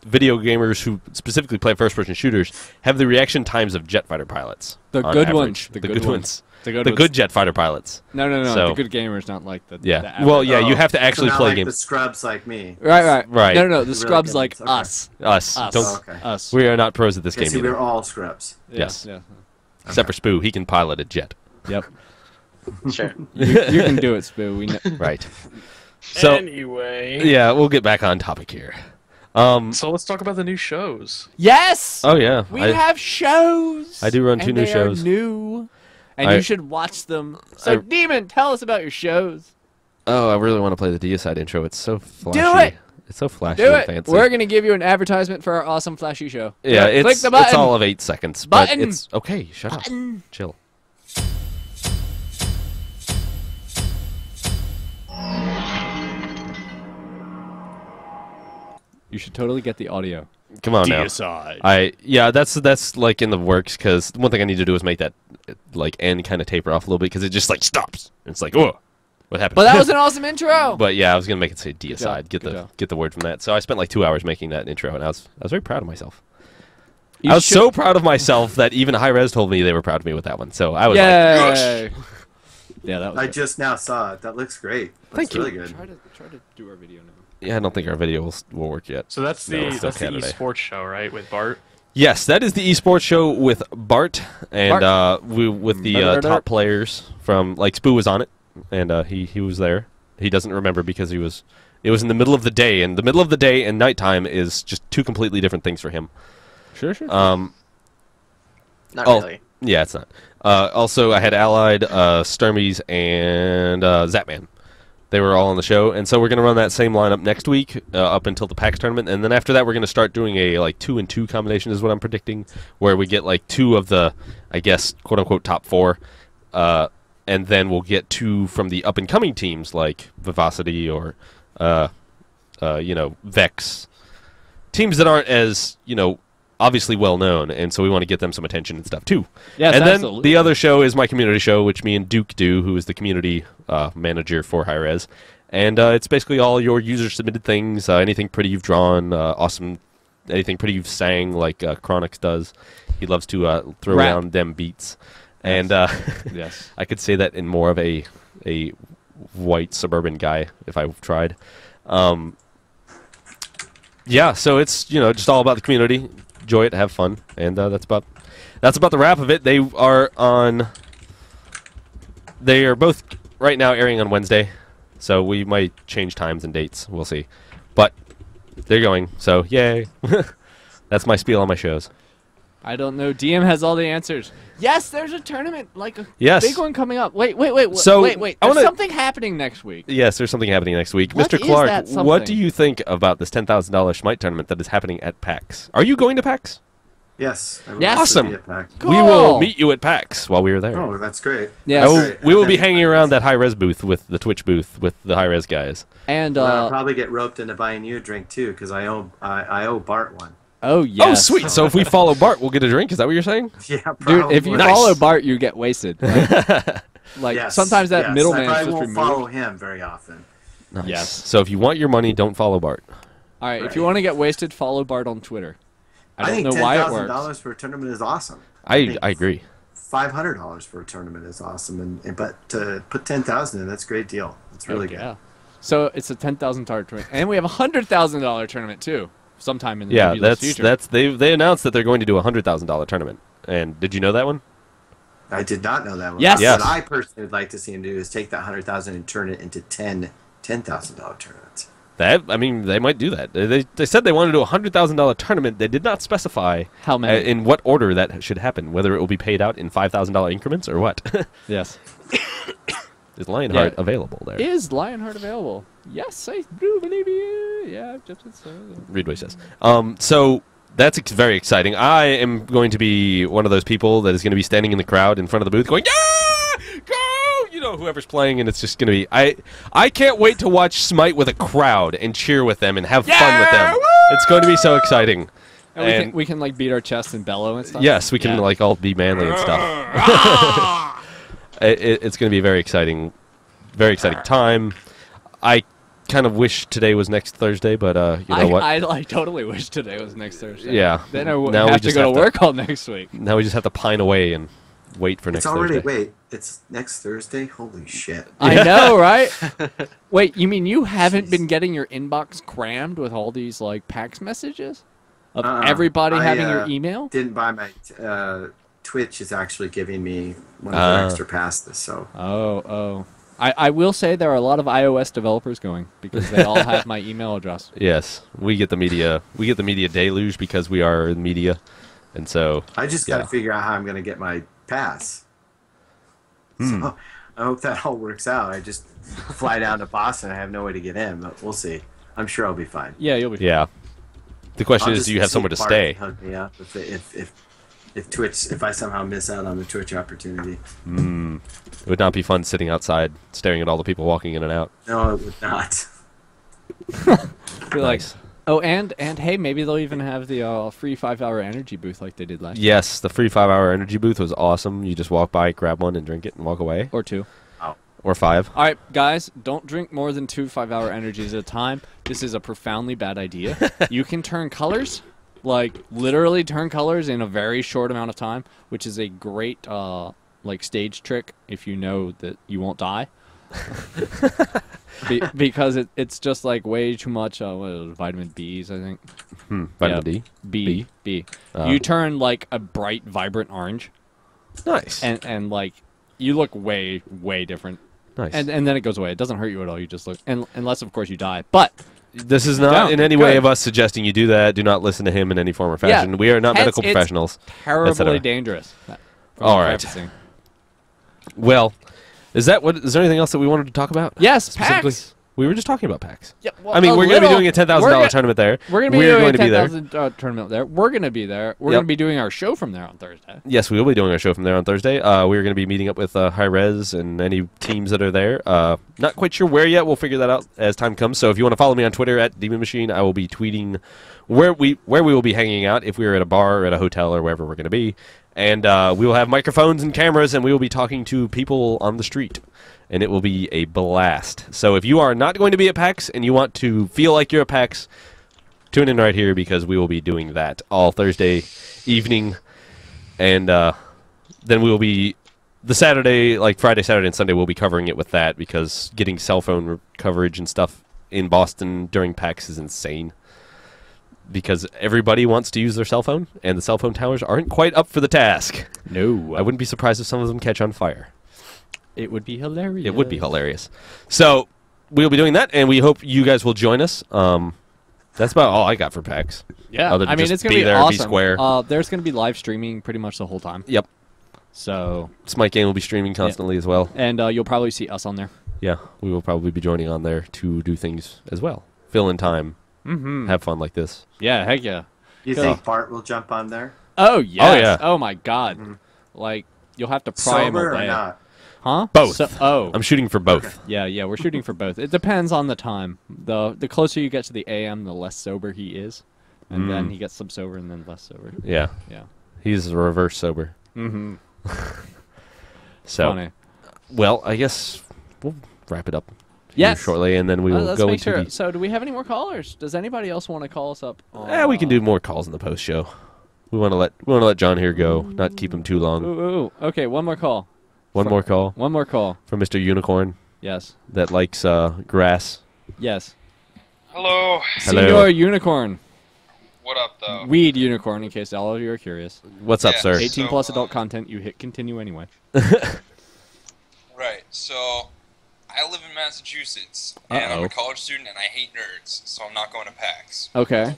video gamers who specifically play first-person shooters have the reaction times of jet fighter pilots. The on good average. ones. The good ones. The good The ones. good jet fighter pilots. No. So- The good gamers, not like the. Yeah. The average. Well, yeah, you Oh, have to actually so not play like the games. scrubs like me. Right. Right. No. The Really scrubs good like ones, okay. us. Us. Us. Don't. Oh, okay. Us. We are not pros at this Yeah, game see, either. we're all scrubs. Yes. Yeah. Except for Spooh, he can pilot a jet. Yep. Sure. you can do it, Spoo. We know. Right. So Anyway. yeah, we'll get back on topic here. So let's talk about the new shows. Yes. Oh yeah, We have shows. I do run two and new they shows. Are new, and I- you should watch them. So, Demon, tell us about your shows. Oh, I really want to play the Deicide intro. It's so flashy. Do it! It's so flashy Do and it. fancy. We're gonna give you an advertisement for our awesome flashy show. yeah, Click it's the button. it's all of 8 seconds. Button. But it's okay. Shut Button. up. Chill. You should totally get the audio. Come on now. Yeah, that's like in the works because one thing I need to do is make that like end kind of taper off a little bit because it just like stops. It's like, oh, what happened? But that was an awesome intro. But yeah, I was gonna make it say job, Deicide. good job. Get the word from that. So I spent like 2 hours making that intro, and I was very proud of myself. You I was should- so proud of myself that even hi-rez told me they were proud of me with that one. So I was like, Yay! Yeah, that was. I good. just now saw it. That looks great. Thank Looks you. really good. Try to do our video now. yeah, I don't think our video will work yet. So that's No, the it's still that's the Canada. esports show, right? With Bart. Yes, that is the esports show with Bart and with the top players from like Spooh was on it, and he was there. He doesn't remember because it was in the middle of the day, and the middle of the day and nighttime is just two completely different things for him. Sure. Not Oh. really. Yeah, it's not. Also, I had Allied, Sturmies, and Zapman. They were all on the show, and so we're going to run that same lineup next week up until the PAX tournament, and then after that we're going to start doing a like 2-and-2 combination is what I'm predicting, where we get like 2 of the, I guess, quote-unquote top 4, and then we'll get 2 from the up-and-coming teams like Vivacity or, Vex. Teams that aren't as, obviously well known, and so we want to get them some attention and stuff too. Yes, and then absolutely. the other show is my community show, which me and Duke do, who is the community manager for hi-rez. And it's basically all your user-submitted things, anything pretty you've drawn, awesome, anything pretty you've sang, like Chronix does. He loves to throw Rap. around them beats. And Yes. I could say that in more of a white suburban guy if I tried. Yeah, so it's just all about the community. Enjoy it, have fun, and that's about the wrap of it. They are both right now airing on Wednesday, so we might change times and dates. We'll see, but they're going. So yay! That's my spiel on my shows. I don't know. DM has all the answers. Yes, there's a tournament, like a Yes. big one coming up. Wait. So, wait. I There's wanna- something happening next week. Yes, there's something happening next week. What Mr. is Clark, that what something? do you think about this $10,000 Smite tournament that is happening at PAX? Are you going to PAX? Yes. I will Yes. also Awesome. be at PAX. Cool. We will meet you at PAX while we are there. Oh, that's great. Yes. Great. We will be hanging around that hi-rez booth with the Twitch booth with the hi-rez guys. And Well, I'll probably get roped into buying you a drink too, because I owe Bart one. oh yes. Oh, sweet. So if we follow Bart, we'll get a drink. Is that what you're saying? Yeah, Dude, probably. if you Nice. follow Bart, you get wasted. Like Yes, sometimes that yes. middleman I is probably just won't follow removed. him very often. Nice. Yes. So if you want your money, don't follow Bart. All right, if you want to get wasted, follow Bart on Twitter. I don't think know why it $10,000 works. for a tournament is awesome. I agree. $500 for a tournament is awesome, but to put 10,000 in, that's a great deal. It's really good. Yeah. So it's a $10,000 tournament, and we have a $100,000 tournament too, sometime in the Yeah, nebulous future. that's they announced that they're going to do a $100,000 tournament. And did you know that one? I did not know that one. Yes. Yes. What I personally would like to see him do is take that 100,000 and turn it into $10,000 tournaments. They might do that. They said they wanted to do a $100,000 tournament. They did not specify How many? in what order that should happen. Whether it will be paid out in $5,000 increments or what. Yes. Is Lionheart Yeah. available there? Is Lionheart available? Yes, I do believe you. Yeah, just so. Read what he says. So that's very exciting. I am going to be one of those people that is going to be standing in the crowd in front of the booth going, yeah, go! know whoever's playing, and it's just going to be... I can't wait to watch Smite with a crowd and cheer with them and have fun with them. Woo! It's going to be so exciting. And we can like beat our chests and bellow and stuff. Yes, we can like all be manly and stuff. It's going to be a very exciting time. I kind of wish today was next Thursday, but you know what? I like totally wish today was next Thursday. Yeah. Then I would Now we have to just go have to work all next week. Now we just have to pine away and wait for next Thursday. Wait, it's next Thursday? Holy shit. I know, right? Wait, you mean you haven't been getting your inbox crammed with all these like PAX messages of everybody having your email? Didn't buy my Twitch is actually giving me one of their extra passes, so. Oh. I will say there are a lot of iOS developers going because they all have my email address. Yes, we get the media deluge because we are in media, and so I just got to figure out how I'm going to get my pass. So I hope that all works out. I just fly down to Boston. I have no way to get in, but we'll see. I'm sure I'll be fine. Yeah, you'll be fine. Yeah. The question is, do you have somewhere to stay? Hug me up if Twitch, if I somehow miss out on the Twitch opportunity. It would not be fun sitting outside staring at all the people walking in and out. No, it would not. Be like, oh, and hey, maybe they'll even have the free 5-hour energy booth like they did last year. Yes, the free 5-hour energy booth was awesome. You just walk by, grab one, and drink it, and walk away. Or 2. Or 5. All right, guys, don't drink more than 2 5-hour energies at a time. This is a profoundly bad idea. You can turn colors, like literally turn colors in a very short amount of time, which is a great like stage trick if you know that you won't die. Because it's just like way too much vitamin B's, I think. Vitamin D? B. You turn like a bright, vibrant orange. Nice. And like you look way different. Nice. And then it goes away. It doesn't hurt you at all. You just look, unless of course you die. But this is not in any way of us suggesting you do that. Do not listen to him in any form or fashion. Yeah. We are not medical professionals. Terribly dangerous. All right. Well, is there anything else that we wanted to talk about? Yes, specifically. PAX. We were just talking about PAX. Yeah, well, I mean, we're going to be doing a $10,000 tournament there. We're going to be doing a $10,000 tournament there. We're going to be there. We're going to be doing our show from there on Thursday. Yes, we will be doing our show from there on Thursday. We're going to be meeting up with hi-rez and any teams that are there. Not quite sure where yet. We'll figure that out as time comes. So if you want to follow me on Twitter at Demon Machine, I will be tweeting where we will be hanging out if we're at a bar or at a hotel or wherever we're going to be. And we will have microphones and cameras, and we will be talking to people on the street. And it will be a blast. So if you are not going to be at PAX and you want to feel like you're at PAX, tune in right here because we will be doing that all Thursday evening. And then we will be, the Saturday, like Friday, Saturday, and Sunday, we'll be covering it with that because getting cell phone coverage and stuff in Boston during PAX is insane. Because everybody wants to use their cell phone, and the cell phone towers aren't quite up for the task. No. I wouldn't be surprised if some of them catch on fire. It would be hilarious. It would be hilarious. So we'll be doing that, and we hope you guys will join us. That's about all I got for PAX. Yeah, I mean, it's going to be there, awesome. Be square. There's going to be live streaming pretty much the whole time. Yep. So Smite Game will be streaming constantly as well. And you'll probably see us on there. Yeah, we will probably be joining on there to do things as well. Fill in time. Mm-hmm. Have fun like this. Yeah, heck yeah. You think Bart will jump on there? Oh, yes. Oh, yeah. Oh, my God. Mm-hmm. Like, you'll have to pry him away. Sober or not? Huh? Both. I'm shooting for both. Okay. Yeah, we're shooting for both. It depends on the time. The closer you get to the AM, the less sober he is. And then he gets some sober and then less sober. Yeah. Yeah. He's reverse sober. Mm-hmm. So, funny. Well, I guess we'll wrap it up shortly, and then we will go into So, do we have any more callers? Does anybody else want to call us up? We can do more calls in the post show. We want to let John here go, not keep him too long. Ooh. Okay, one more call. One more call from Mr. Unicorn. Yes. That likes grass. Yes. Hello. Senor Unicorn. What up, though? Weed Unicorn, in case all of you are curious. What's up, sir? 18 plus adult content. You hit continue anyway. Right. So, I live in Massachusetts, and I'm a college student, and I hate nerds, so I'm not going to PAX. Okay.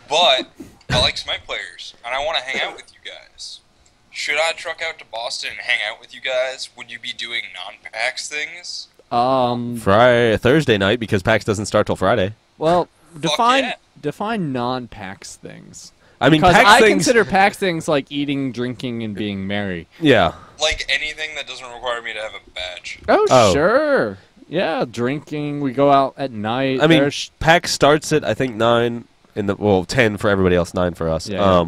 But I like Smite players, and I want to hang out with you guys. Should I truck out to Boston and hang out with you guys? Would you be doing non-PAX things? Thursday night, because PAX doesn't start till Friday. Well, define non-PAX things. I mean, Because PAX I things. consider PAX things like eating, drinking, and being merry. Yeah. Like anything that doesn't require me to have a badge. Oh. Sure. Yeah, drinking. We go out at night. I mean, There's- PAX starts at I think 9 in the 10 for everybody else, 9 for us. Yeah,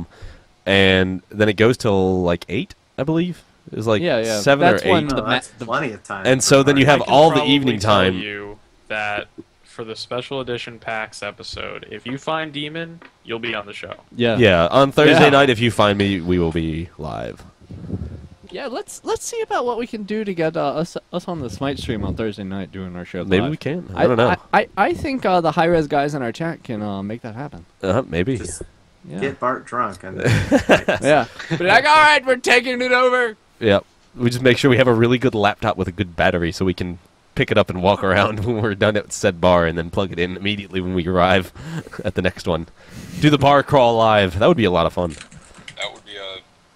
And then it goes till like 8, I believe. It's like Yeah. 7 That's or 8. when No, the that's plenty of time. And for so then you party. have I can all the probably evening tell time. you that for the special edition PAX episode, if you find Demon, you'll be on the show. yeah. Yeah, on Thursday Yeah. night, if you find me, we will be live. Yeah, let's see about what we can do to get us on the Smite stream on Thursday night doing our show. Maybe live. we can. I don't know. I think the hi-rez guys in our chat can make that happen. Maybe. Just Yeah. get Bart drunk. And Yeah. Be like, all right, we're taking it over. Yeah. We just make sure we have a really good laptop with a good battery so we can pick it up and walk around when we're done at said bar and then plug it in immediately when we arrive at the next one. Do the bar crawl live. That would be a lot of fun. That would be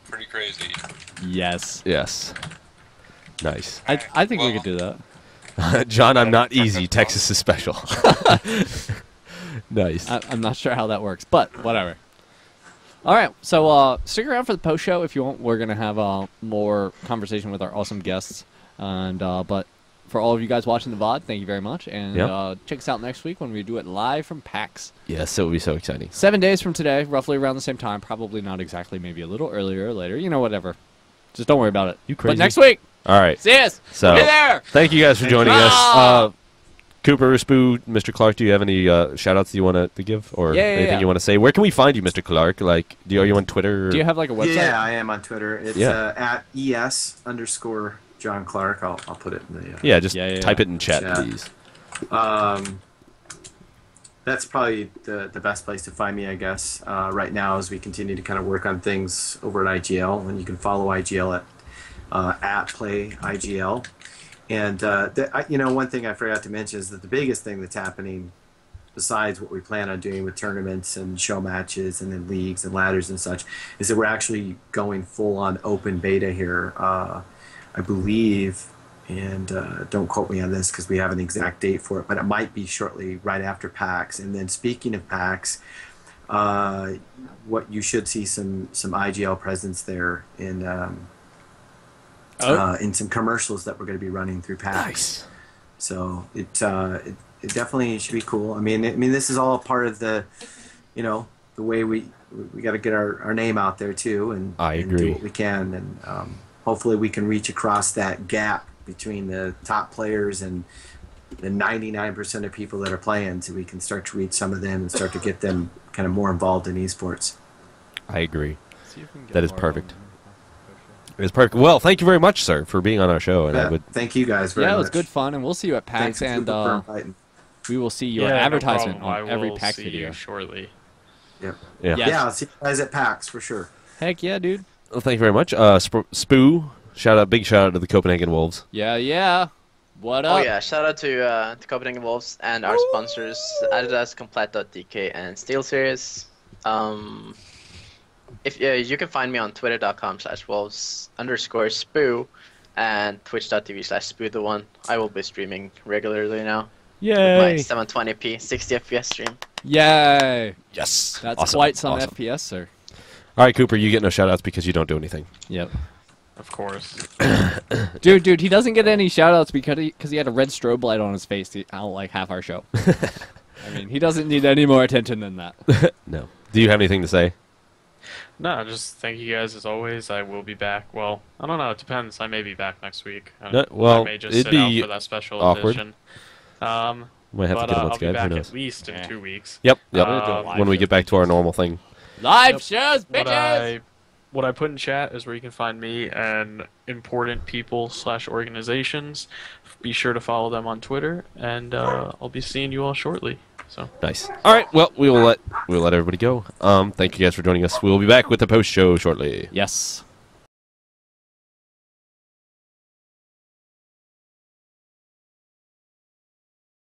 pretty crazy. Yes. Yes. Nice. I think we Well- could do that. John, I'm not easy. Texas is special. Nice. I'm not sure how that works, but whatever. All right, so stick around for the post show if you want. We're gonna have more conversation with our awesome guests, and but for all of you guys watching the VOD, thank you very much, and Yep. check us out next week when we do it live from PAX. Yes, it would be so exciting. 7 days from today, roughly around the same time. Probably not exactly, maybe a little earlier or later. You know, whatever. Just don't worry about it. You crazy. But next week, All right. see us. So, Be there. thank you guys for joining us. Ah! Cooper, Spooh, Mr. Clark, do you have any shout-outs you want to give? Or Yeah, anything yeah. you want to say? Where can we find you, Mr. Clark? Like, are you on Twitter? Or? Do you have like a website? yeah, I am on Twitter. It's Yeah. at @ES_John Clark. I'll put it in the. Yeah, just Yeah, yeah, type yeah. it in chat, Chat. please. That's probably the best place to find me, I guess, right now as we continue to kind of work on things over at IGL. And you can follow IGL at @PlayIGL. And one thing I forgot to mention is that the biggest thing that's happening, besides what we plan on doing with tournaments and show matches and then leagues and ladders and such, is that we're actually going full on open beta here. I believe, and don't quote me on this because we have an exact date for it, but it might be shortly right after PAX. And then speaking of PAX, what you should see some IGL presence there in some commercials that we're going to be running through PAX. Nice. So it definitely should be cool. I mean, this is all part of the way we got to get our name out there too, and I and agree. do what we can, and hopefully we can reach across that gap between the top players and the 99% of people that are playing, so we can start to reach some of them and start to get them kind of more involved in esports. I agree. See if we can get That is more perfect. on. It's perfect. Well, thank you very much, sir, for being on our show. And I would. Thank you guys very Yeah, much. it was good fun, and we'll see you at PAX, Thanks and for inviting. we will see your Yeah, no advertisement problem. on I every will PAX see video. you shortly. Yep. Yeah. Yes. Yeah, I'll see you guys at PAX for sure. Heck yeah, dude. Well, thank you very much. Spooh, big shout out to the Copenhagen Wolves. Yeah. What Oh up? yeah, shout out to Copenhagen Wolves and our sponsors, Adidas, Komplett.dk, and SteelSeries. If you can find me on twitter.com/wolves_spoo and twitch.tv/spoo1. I will be streaming regularly now. With my Yay! 720p 60 FPS stream. Yay! Yes. That's Awesome. quite some Awesome. FPS, sir. All right, Cooper, you get no shout outs because you don't do anything. Yep. Of course. Dude, he doesn't get any shoutouts because he had a red strobe light on his face out like half our show. I mean, he doesn't need any more attention than that. No. Do you have anything to say? No, just thank you guys as always. I will be back. Well, I don't know. It depends. I may be back next week. No, well, I may just it'd sit out be for that special awkward. edition. Might have to But get him on I'll be Skype. Who back knows? at least in Yeah. 2 weeks. Yep. When When we get back to our normal thing. Live shows, What bitches! what I put in chat is where you can find me and important people/organizations. Be sure to follow them on Twitter, and I'll be seeing you all shortly. So. Nice. All right. Well, we'll let everybody go. Thank you guys for joining us. We'll be back with the post show shortly. Yes.